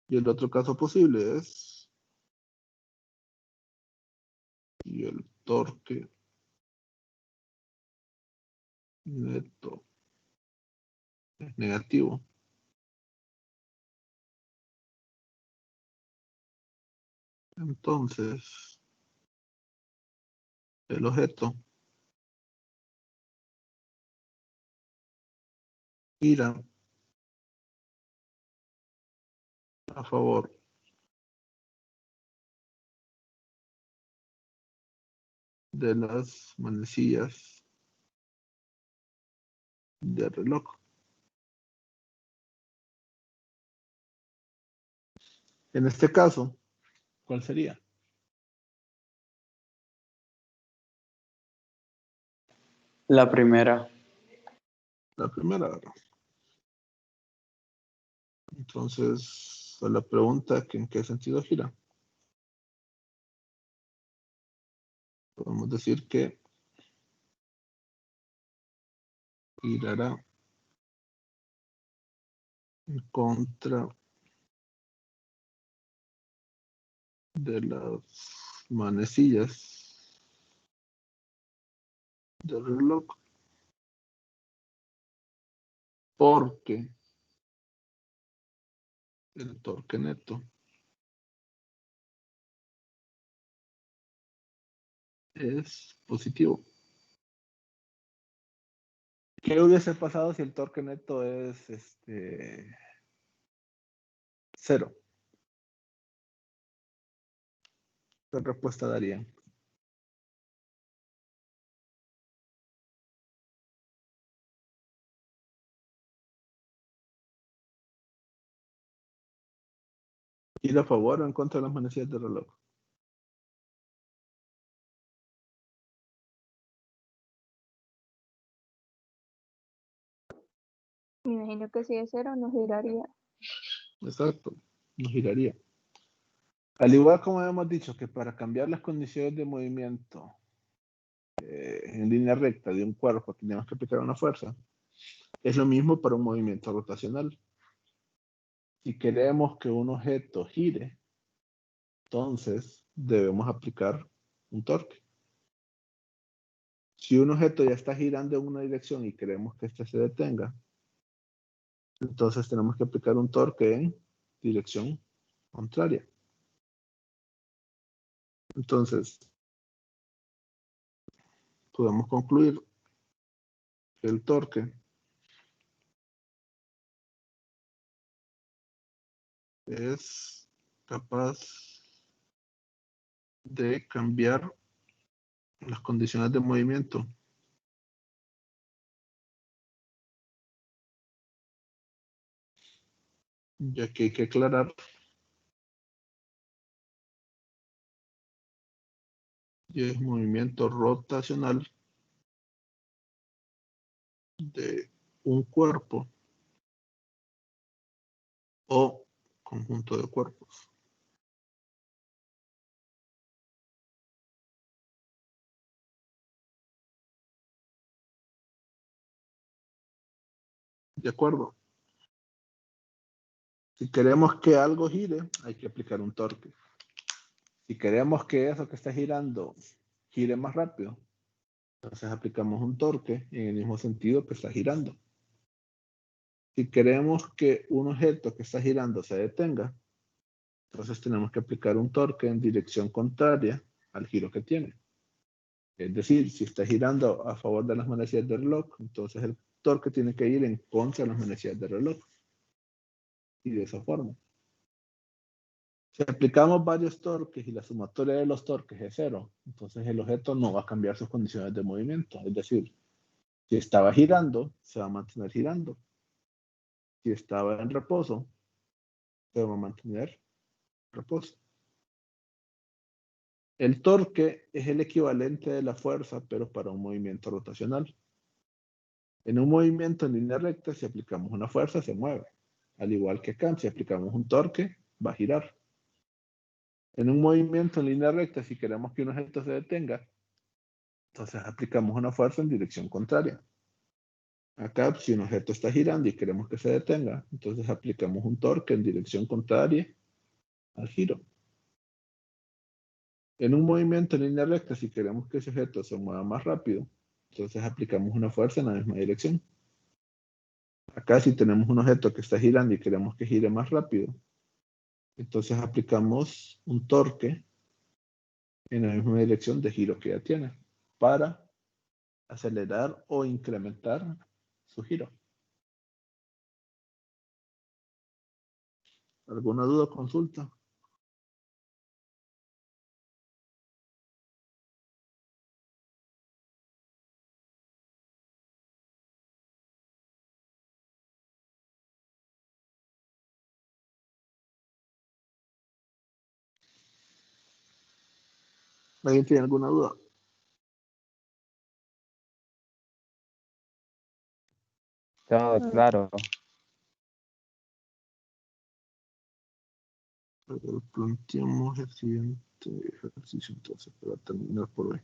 Speaker 1: Y el otro caso posible es, y el torque neto es negativo. Entonces, el objeto gira a favor de las manecillas del reloj. En este caso, ¿cuál sería?
Speaker 3: La primera.
Speaker 1: La primera, ¿verdad? Entonces, a la pregunta que en qué sentido gira, podemos decir que girará en contra de las manecillas del reloj, porque el torque neto es positivo. ¿Qué hubiese pasado si el torque neto es 0? ¿Qué respuesta darían? ¿Ir a favor o en contra de las manecillas del reloj?
Speaker 6: Me imagino que si es 0 nos giraría.
Speaker 1: Exacto, no giraría. Al igual como hemos dicho que para cambiar las condiciones de movimiento en línea recta de un cuerpo tenemos que aplicar una fuerza, es lo mismo para un movimiento rotacional. Si queremos que un objeto gire, entonces debemos aplicar un torque. Si un objeto ya está girando en una dirección y queremos que éste se detenga, Entonces tenemos que aplicar un torque en dirección contraria. Entonces, podemos concluir que el torque es capaz de cambiar las condiciones de movimiento ya que hay que aclarar que es movimiento rotacional de un cuerpo o conjunto de cuerpos. ¿De acuerdo? Si queremos que algo gire, hay que aplicar un torque. Si queremos que eso que está girando gire más rápido, entonces aplicamos un torque en el mismo sentido que está girando. Si queremos que un objeto que está girando se detenga, entonces tenemos que aplicar un torque en dirección contraria al giro que tiene. Es decir, si está girando a favor de las manecillas del reloj, entonces el torque tiene que ir en contra de las manecillas del reloj. Y de esa forma. Si aplicamos varios torques y la sumatoria de los torques es cero, entonces el objeto no va a cambiar sus condiciones de movimiento. Es decir, si estaba girando, se va a mantener girando. Si estaba en reposo, se va a mantener en reposo. El torque es el equivalente de la fuerza, pero para un movimiento rotacional. En un movimiento en línea recta, si aplicamos una fuerza, se mueve. Al igual que acá, si aplicamos un torque, va a girar. En un movimiento en línea recta, si queremos que un objeto se detenga, entonces aplicamos una fuerza en dirección contraria. Acá, si un objeto está girando y queremos que se detenga, entonces aplicamos un torque en dirección contraria al giro. En un movimiento en línea recta, si queremos que ese objeto se mueva más rápido, entonces aplicamos una fuerza en la misma dirección. Acá, si tenemos un objeto que está girando y queremos que gire más rápido, entonces aplicamos un torque en la misma dirección de giro que ya tiene para acelerar o incrementar su giro. ¿Alguna duda o consulta? ¿Alguien tiene alguna duda?
Speaker 7: Todo claro.
Speaker 1: Planteamos el siguiente ejercicio entonces para terminar por hoy.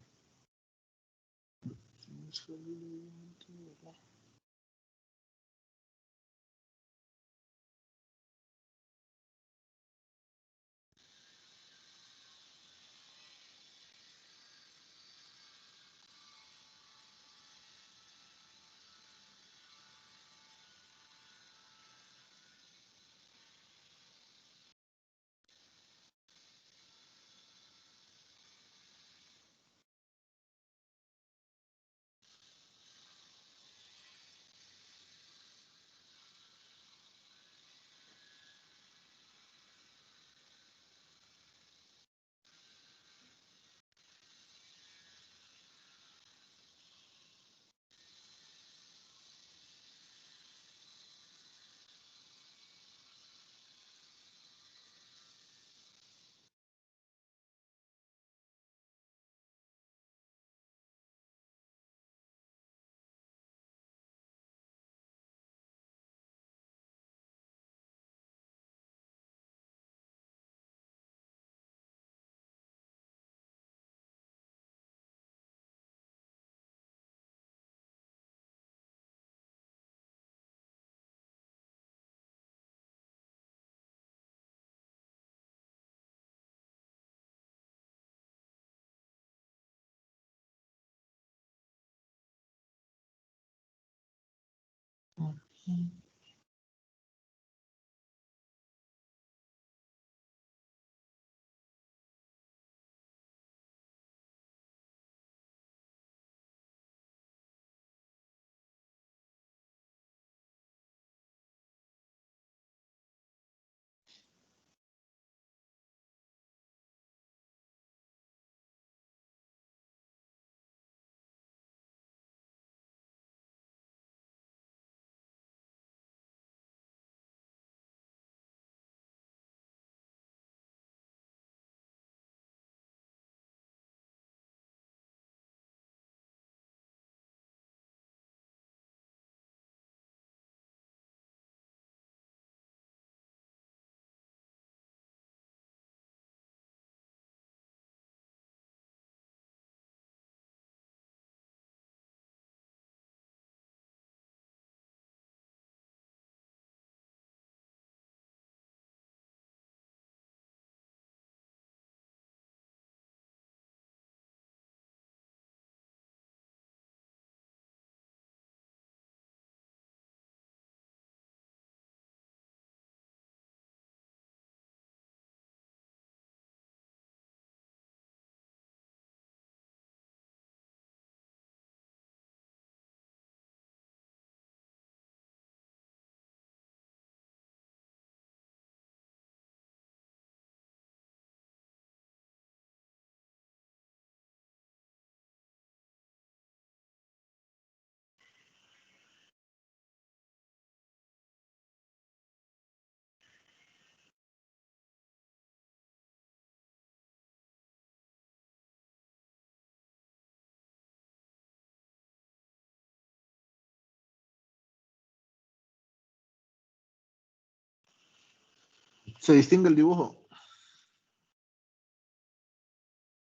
Speaker 1: Se distingue el dibujo.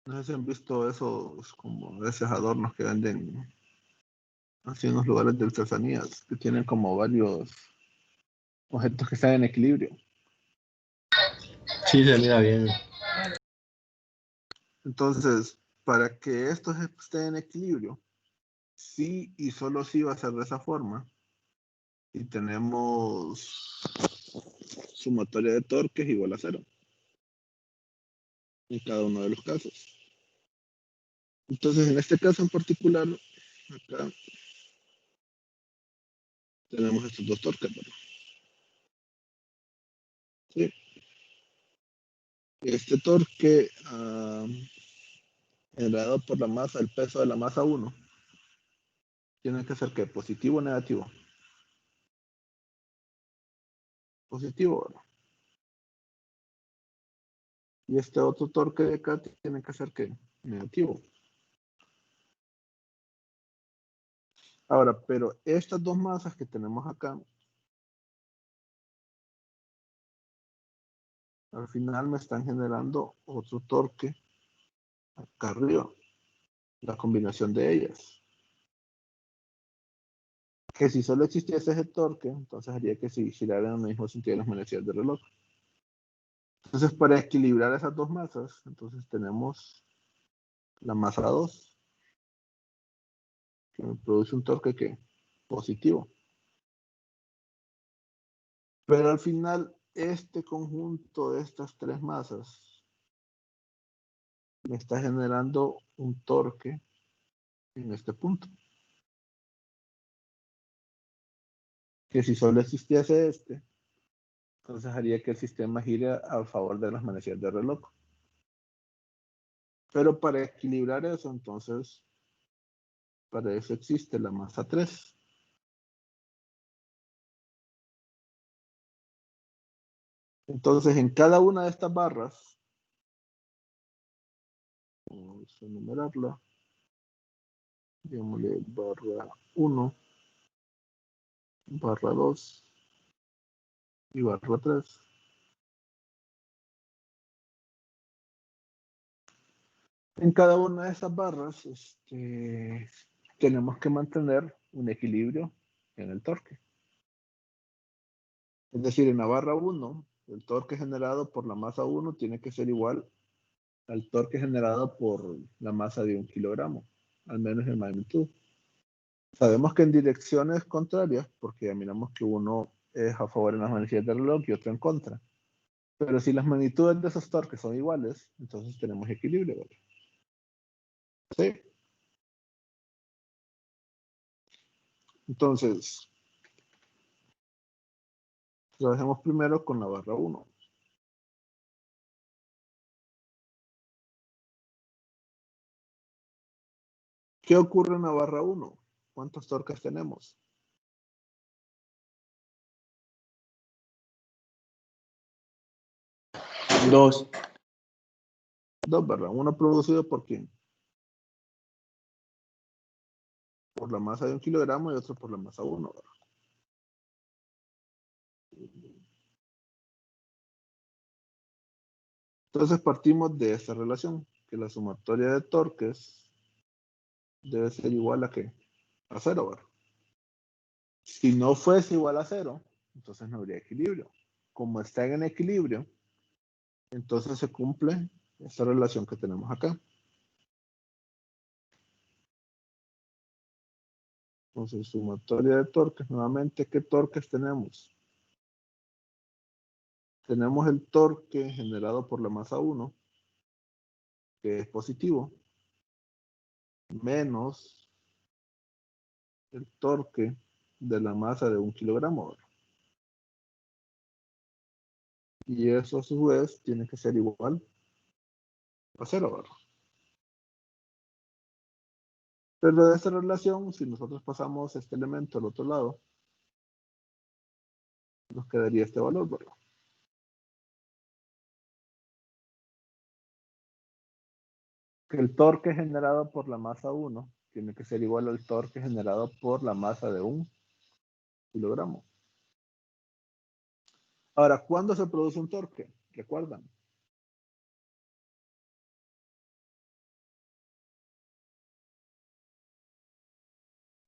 Speaker 1: No sé si han visto esos, como esos adornos que venden así en los lugares de artesanías, que tienen como varios objetos que están en equilibrio.
Speaker 5: Sí, se mira bien.
Speaker 1: Entonces, para que estos estén en equilibrio, sí y solo sí va a ser de esa forma. Y tenemos sumatoria de torques igual a 0 en cada uno de los casos. Entonces, en este caso en particular, acá tenemos estos dos torques, ¿verdad? Sí. Este torque generado por la masa, el peso de la masa 1, tiene que ser ¿qué? ¿Positivo o negativo? Positivo, ¿verdad? Y este otro torque de acá tiene que ser ¿qué? Negativo. Ahora, pero estas dos masas que tenemos acá, al final me están generando otro torque acá arriba, la combinación de ellas. Que si solo existiese ese torque, entonces haría que si giraran en el mismo sentido las manecillas del reloj. Entonces, para equilibrar esas dos masas, entonces tenemos la masa 2, que me produce un torque que positivo. Pero al final, este conjunto de estas tres masas me está generando un torque en este punto. Que si solo existiese este, entonces haría que el sistema gire a favor de las manecillas del reloj. Pero para equilibrar eso, entonces, para eso existe la masa 3. Entonces, en cada una de estas barras, vamos a enumerarla, digámosle barra 1, barra 2 y barra 3. En cada una de esas barras tenemos que mantener un equilibrio en el torque. Es decir, en la barra 1, el torque generado por la masa 1 tiene que ser igual al torque generado por la masa de 1 kilogramo, al menos en magnitud. Sabemos que en direcciones contrarias, porque ya miramos que uno es a favor en las manecillas del reloj y otro en contra. Pero si las magnitudes de esos torques son iguales, entonces tenemos equilibrio, ¿verdad? Sí. Entonces, trabajemos primero con la barra 1. ¿Qué ocurre en la barra 1? ¿Cuántos torques tenemos?
Speaker 3: 2.
Speaker 1: 2, ¿verdad? Uno producido por quién? Por la masa de 1 kilogramo y otro por la masa 1, ¿verdad? Entonces partimos de esta relación, que la sumatoria de torques debe ser igual a ¿qué? A 0, ¿verdad? Si no fuese igual a 0, entonces no habría equilibrio. Como está en equilibrio, entonces se cumple esta relación que tenemos acá. Entonces, sumatoria de torques, nuevamente, ¿qué torques tenemos? Tenemos el torque generado por la masa 1, que es positivo, menos el torque de la masa de 1 kilogramo. Y eso a su vez tiene que ser igual a 0, ¿verdad? Pero de esta relación, si nosotros pasamos este elemento al otro lado, nos quedaría este valor, ¿verdad? Que el torque generado por la masa 1 tiene que ser igual al torque generado por la masa de 1 kilogramo. Ahora, ¿cuándo se produce un torque? ¿Recuerdan?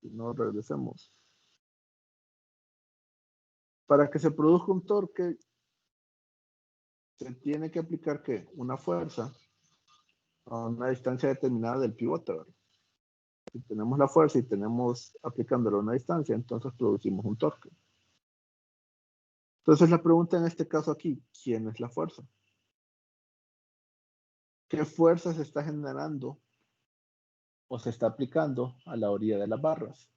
Speaker 1: Si no, regresemos. Para que se produzca un torque, se tiene que aplicar ¿qué? Una fuerza a una distancia determinada del pivote, ¿verdad? Si tenemos la fuerza y tenemos aplicándolo a una distancia, entonces producimos un torque. Entonces la pregunta en este caso aquí, ¿quién es la fuerza? ¿Qué fuerza se está generando o se está aplicando a la orilla de las barras?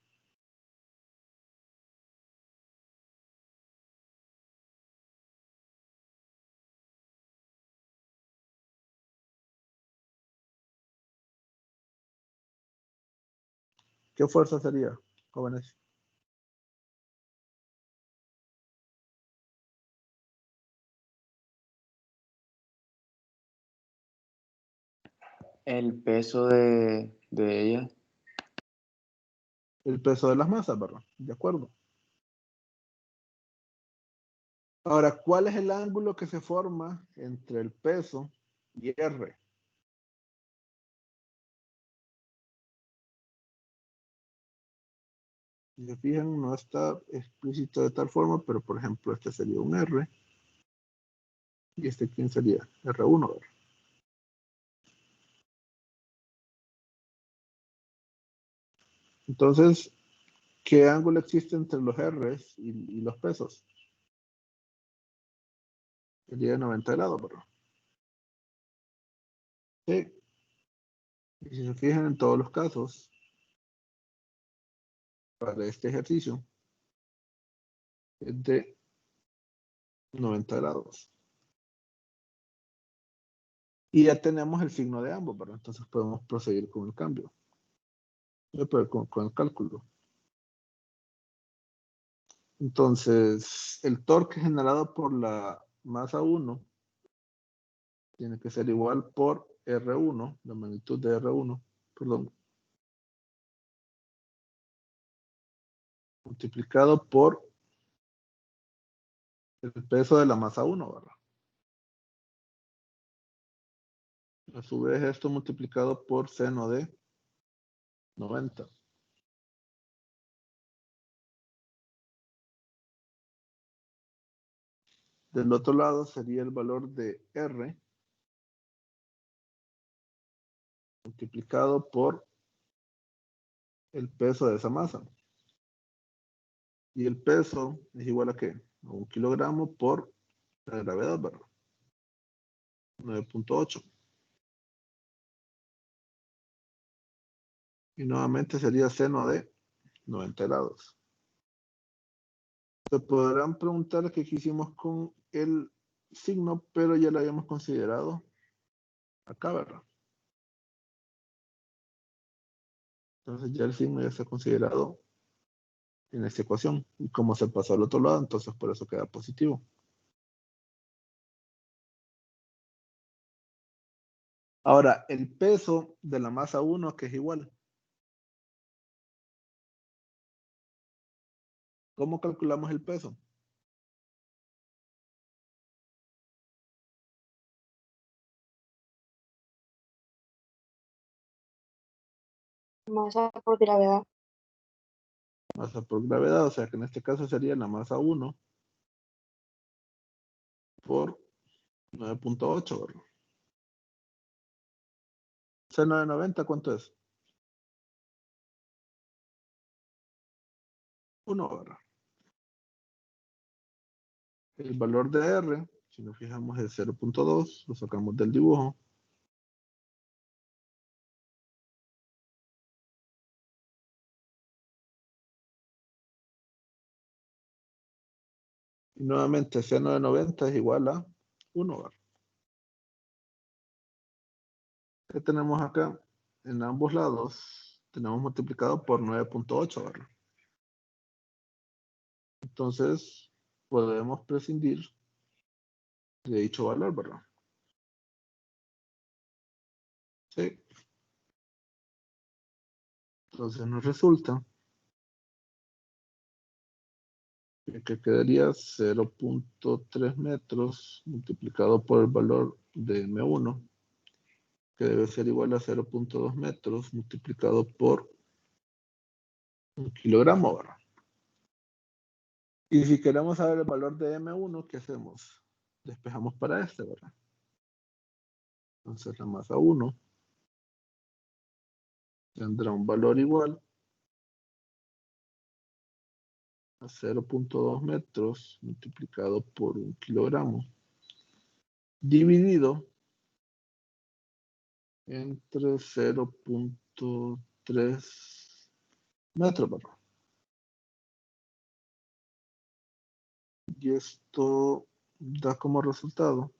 Speaker 1: ¿Qué fuerza sería, jóvenes?
Speaker 3: El peso de ella.
Speaker 1: El peso de las masas, ¿verdad? De acuerdo. Ahora, ¿cuál es el ángulo que se forma entre el peso y R? Si se fijan, no está explícito de tal forma, pero por ejemplo, este sería un R. ¿Y este quién sería? R1, ¿verdad? Entonces, ¿qué ángulo existe entre los R's y los pesos? Sería de 90 grados, ¿verdad? Sí. Y si se fijan en todos los casos, para este ejercicio, es de 90 grados. Y ya tenemos el signo de ambos, ¿verdad? Entonces podemos proseguir con el cambio. Con el cálculo. Entonces, el torque generado por la masa 1 tiene que ser igual por R1, la magnitud de R1, perdón, multiplicado por el peso de la masa 1, ¿verdad? A su vez, esto multiplicado por seno de 90. Del otro lado sería el valor de R multiplicado por el peso de esa masa. Y el peso es igual a ¿qué? A 1 kilogramo por la gravedad, ¿verdad? 9.8. Y nuevamente sería seno de 90 grados. Se podrán preguntar qué hicimos con el signo, pero ya lo habíamos considerado acá, ¿verdad? Entonces ya el signo ya está considerado en esta ecuación. Y como se pasó al otro lado, entonces por eso queda positivo. Ahora, el peso de la masa 1, que es igual. ¿Cómo calculamos el peso?
Speaker 2: Masa por gravedad.
Speaker 1: Masa por gravedad, o sea que en este caso sería la masa 1 por 9.8, ¿verdad? Seno de 90, ¿cuánto es? 1, ¿verdad? El valor de R, si nos fijamos, es 0.2, lo sacamos del dibujo. Y nuevamente, seno de 90 es igual a 1, ¿verdad? ¿Qué tenemos acá? En ambos lados tenemos multiplicado por 9.8, ¿verdad? Entonces, podemos prescindir de dicho valor, ¿verdad? Sí. Entonces nos resulta que quedaría 0.3 metros multiplicado por el valor de M1, que debe ser igual a 0.2 metros multiplicado por 1 kilogramo, ¿verdad? Y si queremos saber el valor de M1, ¿qué hacemos? Despejamos para este, ¿verdad? Entonces la masa 1 tendrá un valor igual a 0.2 metros multiplicado por 1 kilogramo dividido entre 0.3 metros, ¿verdad? Y esto da como resultado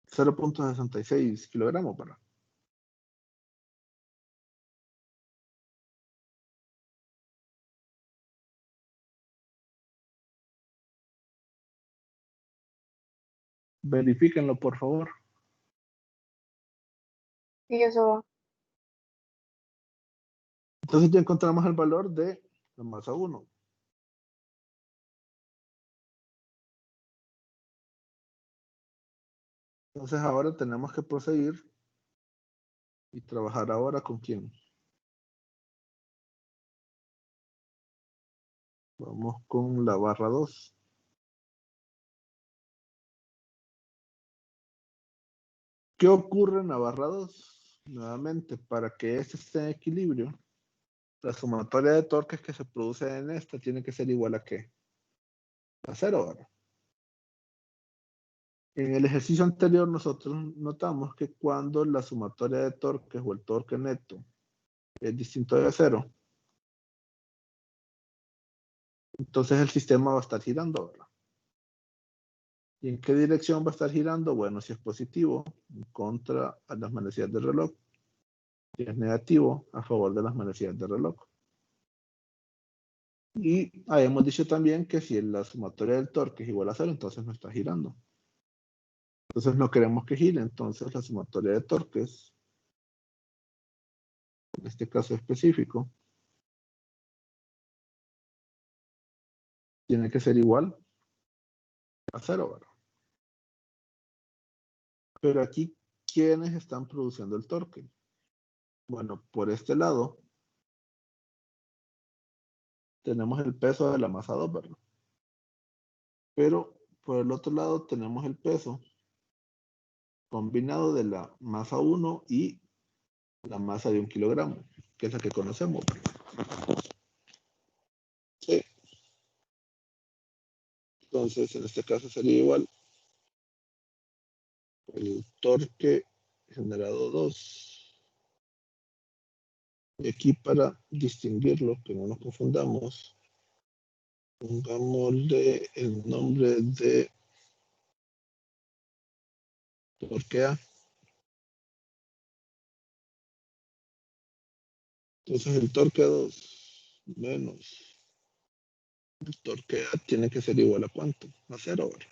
Speaker 1: 0.66 kilogramos, ¿verdad? Verifíquenlo, por favor.
Speaker 2: Y eso va.
Speaker 1: Entonces ya encontramos el valor de la masa 1. Entonces ahora tenemos que proseguir y trabajar ahora con quién. Vamos con la barra 2. ¿Qué ocurre en la barra 2? Nuevamente, para que este esté en equilibrio, la sumatoria de torques que se produce en esta tiene que ser igual a ¿qué? A 0, ¿verdad? En el ejercicio anterior nosotros notamos que cuando la sumatoria de torques o el torque neto es distinto de 0, entonces el sistema va a estar girando, ¿verdad? ¿Y en qué dirección va a estar girando? Bueno, si es positivo, en contra a las manecillas del reloj. Si es negativo, a favor de las manecillas del reloj. Y habíamos dicho también que si la sumatoria del torque es igual a 0, entonces no está girando. Entonces no queremos que gire, entonces la sumatoria de torques, en este caso específico, tiene que ser igual a 0, ¿verdad? Pero aquí, ¿quiénes están produciendo el torque? Bueno, por este lado, tenemos el peso de la masa 2, ¿verdad? Pero por el otro lado tenemos el peso combinado de la masa 1 y la masa de 1 kilogramo, que es la que conocemos. Sí. Entonces, en este caso sería igual el torque generado 2. Y aquí para distinguirlo, que no nos confundamos, pongámosle el nombre de torque A. Entonces el torque 2 menos el torque A tiene que ser igual a ¿cuánto? A 0, ¿verdad?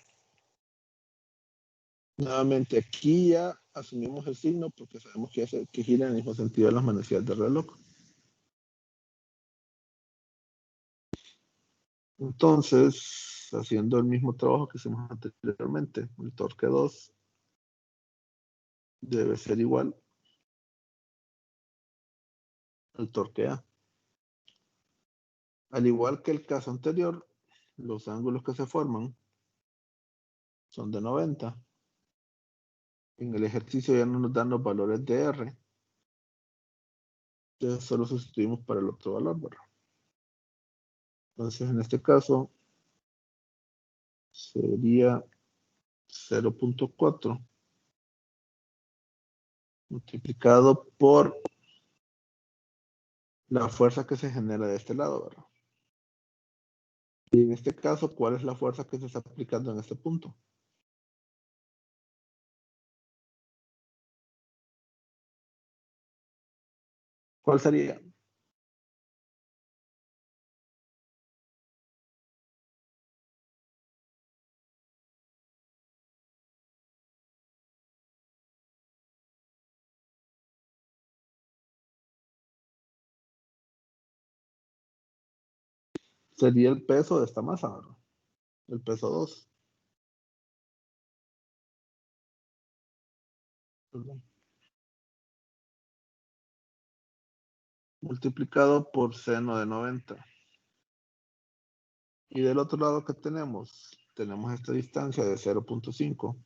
Speaker 1: Nuevamente aquí ya asumimos el signo porque sabemos que gira en el mismo sentido de las manecillas del reloj. Entonces, haciendo el mismo trabajo que hicimos anteriormente, el torque 2 debe ser igual al torque A. Al igual que el caso anterior, los ángulos que se forman son de 90. En el ejercicio ya no nos dan los valores de R. Entonces solo sustituimos para el otro valor, ¿verdad? Entonces en este caso sería 0.4 multiplicado por la fuerza que se genera de este lado, ¿verdad? Y en este caso, ¿cuál es la fuerza que se está aplicando en este punto? ¿Cuál sería? sería el peso de esta masa, ¿verdad? El peso 2. Perdón. Multiplicado por seno de 90. Y del otro lado que tenemos esta distancia de 0.5.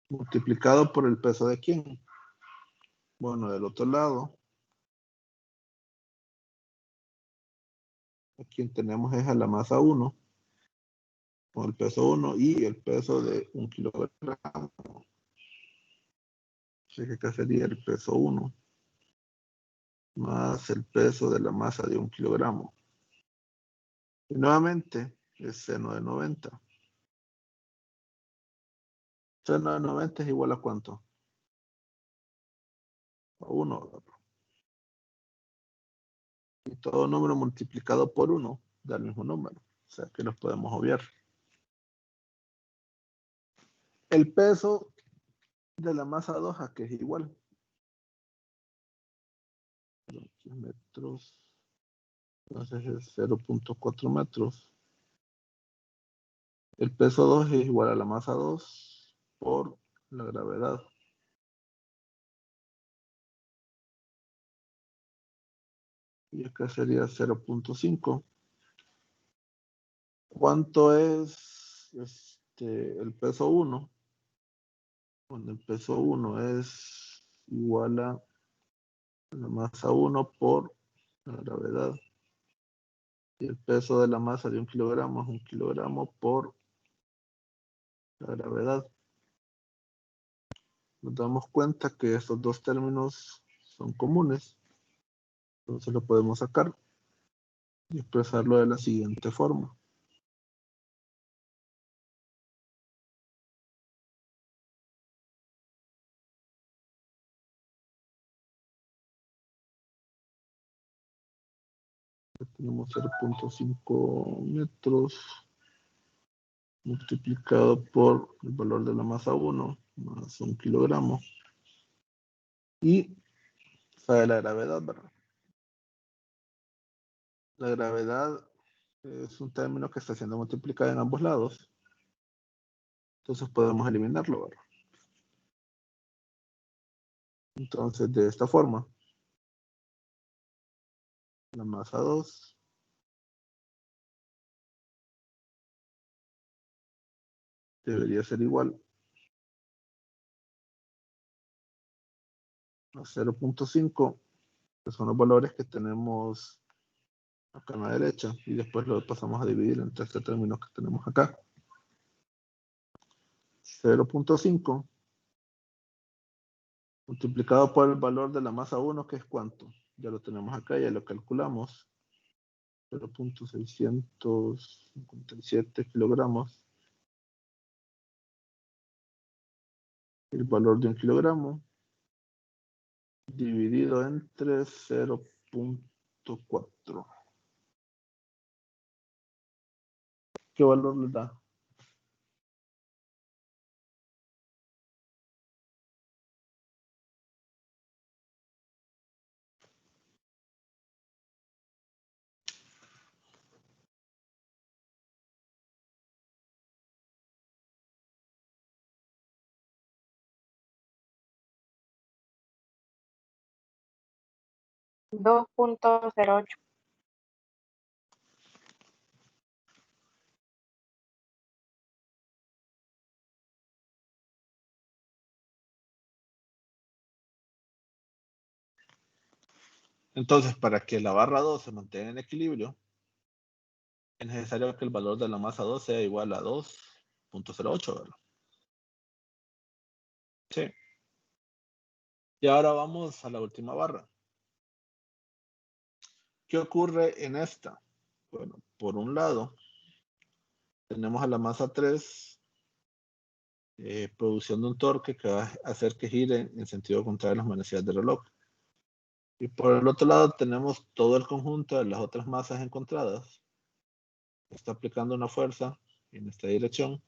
Speaker 1: Multiplicado por el peso de quién. Bueno, del otro lado, aquí tenemos es a la masa 1, con el peso 1 y el peso de 1 kilogramo. Así que acá sería el peso 1 más el peso de la masa de 1 kilogramo. Y nuevamente es seno de 90. Seno de 90 es igual a ¿cuánto? A 1. Y todo número multiplicado por 1 da el mismo número. O sea que los podemos obviar. El peso de la masa 2 a que es igual. Metros. Entonces es 0.4 metros. El peso 2 es igual a la masa 2 por la gravedad. Y acá sería 0.5. ¿Cuánto es el peso 1? Bueno, el peso 1 es igual a la masa 1 por la gravedad. Y el peso de la masa de 1 kilogramo es 1 kilogramo por la gravedad. Nos damos cuenta que estos dos términos son comunes. Entonces lo podemos sacar y expresarlo de la siguiente forma. Tenemos 0.5 metros multiplicado por el valor de la masa 1 más 1 kilogramo. Y sale la gravedad, ¿verdad? La gravedad es un término que está siendo multiplicado en ambos lados. Entonces podemos eliminarlo, ¿verdad? Entonces, de esta forma, la masa 2 debería ser igual a 0.5, que son los valores que tenemos acá en la derecha, y después lo pasamos a dividir entre este término que tenemos acá. 0.5 multiplicado por el valor de la masa 1, que es ¿cuánto? Ya lo tenemos acá, ya lo calculamos. 0.657 kilogramos. El valor de 1 kilogramo dividido entre 0.4. ¿Qué valor le da?
Speaker 2: $2.08.
Speaker 1: Entonces, para que la barra 2 se mantenga en equilibrio, es necesario que el valor de la masa 2 sea igual a 2.08, ¿verdad? Sí. Y ahora vamos a la última barra. ¿Qué ocurre en esta? Bueno, por un lado, tenemos a la masa 3 produciendo un torque que va a hacer que gire en sentido contrario a las manecillas del reloj. Y por el otro lado tenemos todo el conjunto de las otras masas encontradas. Está aplicando una fuerza en esta dirección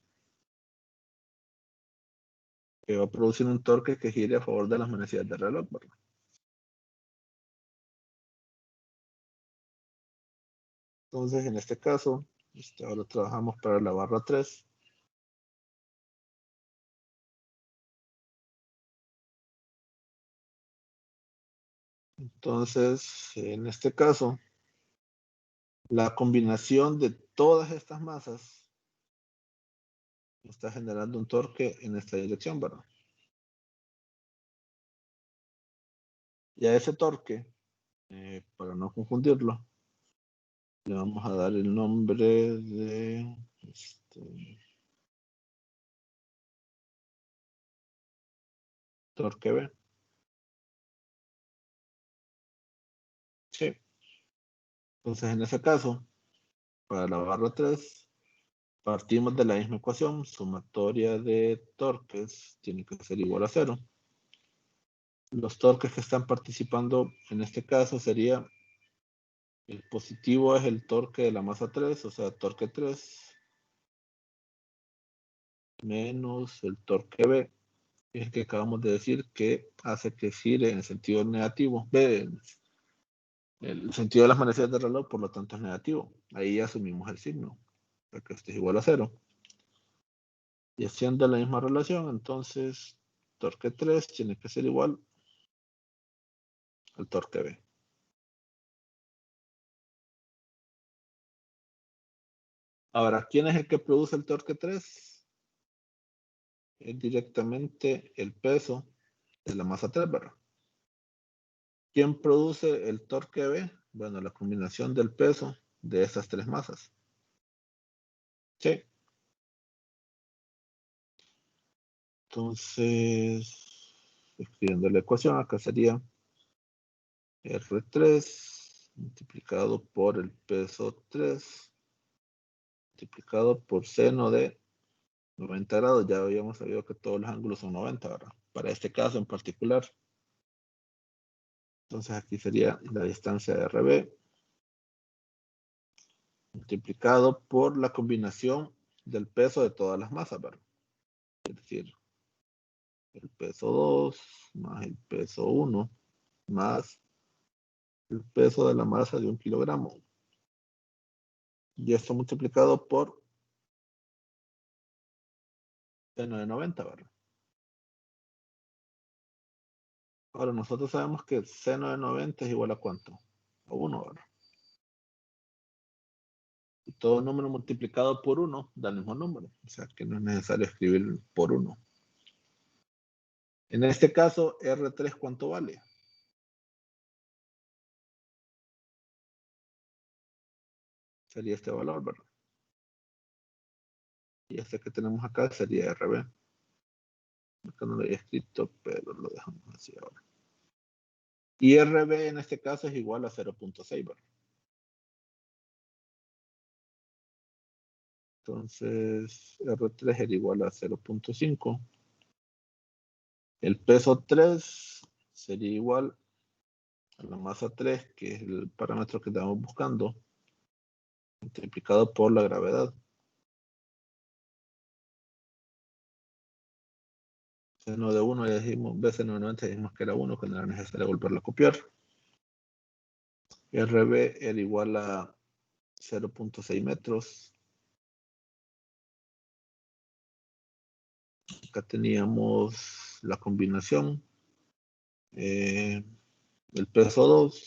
Speaker 1: que va a producir un torque que gire a favor de las manecillas del reloj, ¿verdad? Entonces, en este caso, ahora trabajamos para la barra 3. Entonces, en este caso, la combinación de todas estas masas está generando un torque en esta dirección, ¿verdad? Y a ese torque, para no confundirlo, le vamos a dar el nombre de torque B. Sí. Entonces, en ese caso, para la barra 3, partimos de la misma ecuación. Sumatoria de torques tiene que ser igual a 0. Los torques que están participando en este caso sería el positivo es el torque de la masa 3, o sea, torque 3, menos el torque B, es el que acabamos de decir que hace que gire en el sentido negativo. B, el sentido de las manecillas del reloj, por lo tanto, es negativo. Ahí asumimos el signo, para que esto es igual a 0. Y haciendo la misma relación, entonces, torque 3 tiene que ser igual al torque B. Ahora, ¿quién es el que produce el torque 3? Es directamente el peso de la masa 3, ¿verdad? ¿Quién produce el torque B? Bueno, la combinación del peso de esas tres masas. Sí. Entonces, escribiendo la ecuación, acá sería R3 multiplicado por el peso 3 multiplicado por seno de 90 grados. Ya habíamos sabido que todos los ángulos son 90, ¿verdad? Para este caso en particular. Entonces aquí sería la distancia de RB multiplicado por la combinación del peso de todas las masas, ¿verdad? Es decir, el peso 2 más el peso 1 más el peso de la masa de 1 kilogramo. Y esto multiplicado por seno de 90, ¿verdad? Ahora nosotros sabemos que el seno de 90 es igual a ¿cuánto? A 1, ¿verdad? Y todo número multiplicado por 1 da el mismo número. O sea que no es necesario escribir por 1. En este caso, R3, ¿cuánto vale? Sería este valor, ¿verdad? Y este que tenemos acá sería RB. Acá no lo había escrito, pero lo dejamos así ahora. Y RB en este caso es igual a 0.6, ¿verdad? Entonces, R3 era igual a 0.5. El peso 3 sería igual a la masa 3, que es el parámetro que estamos buscando, multiplicado por la gravedad. Seno de 1, ya dijimos, B seno de 90, dijimos que era 1, que no era necesario volverlo a copiar. RB era igual a 0.6 metros. Acá teníamos la combinación. El peso 2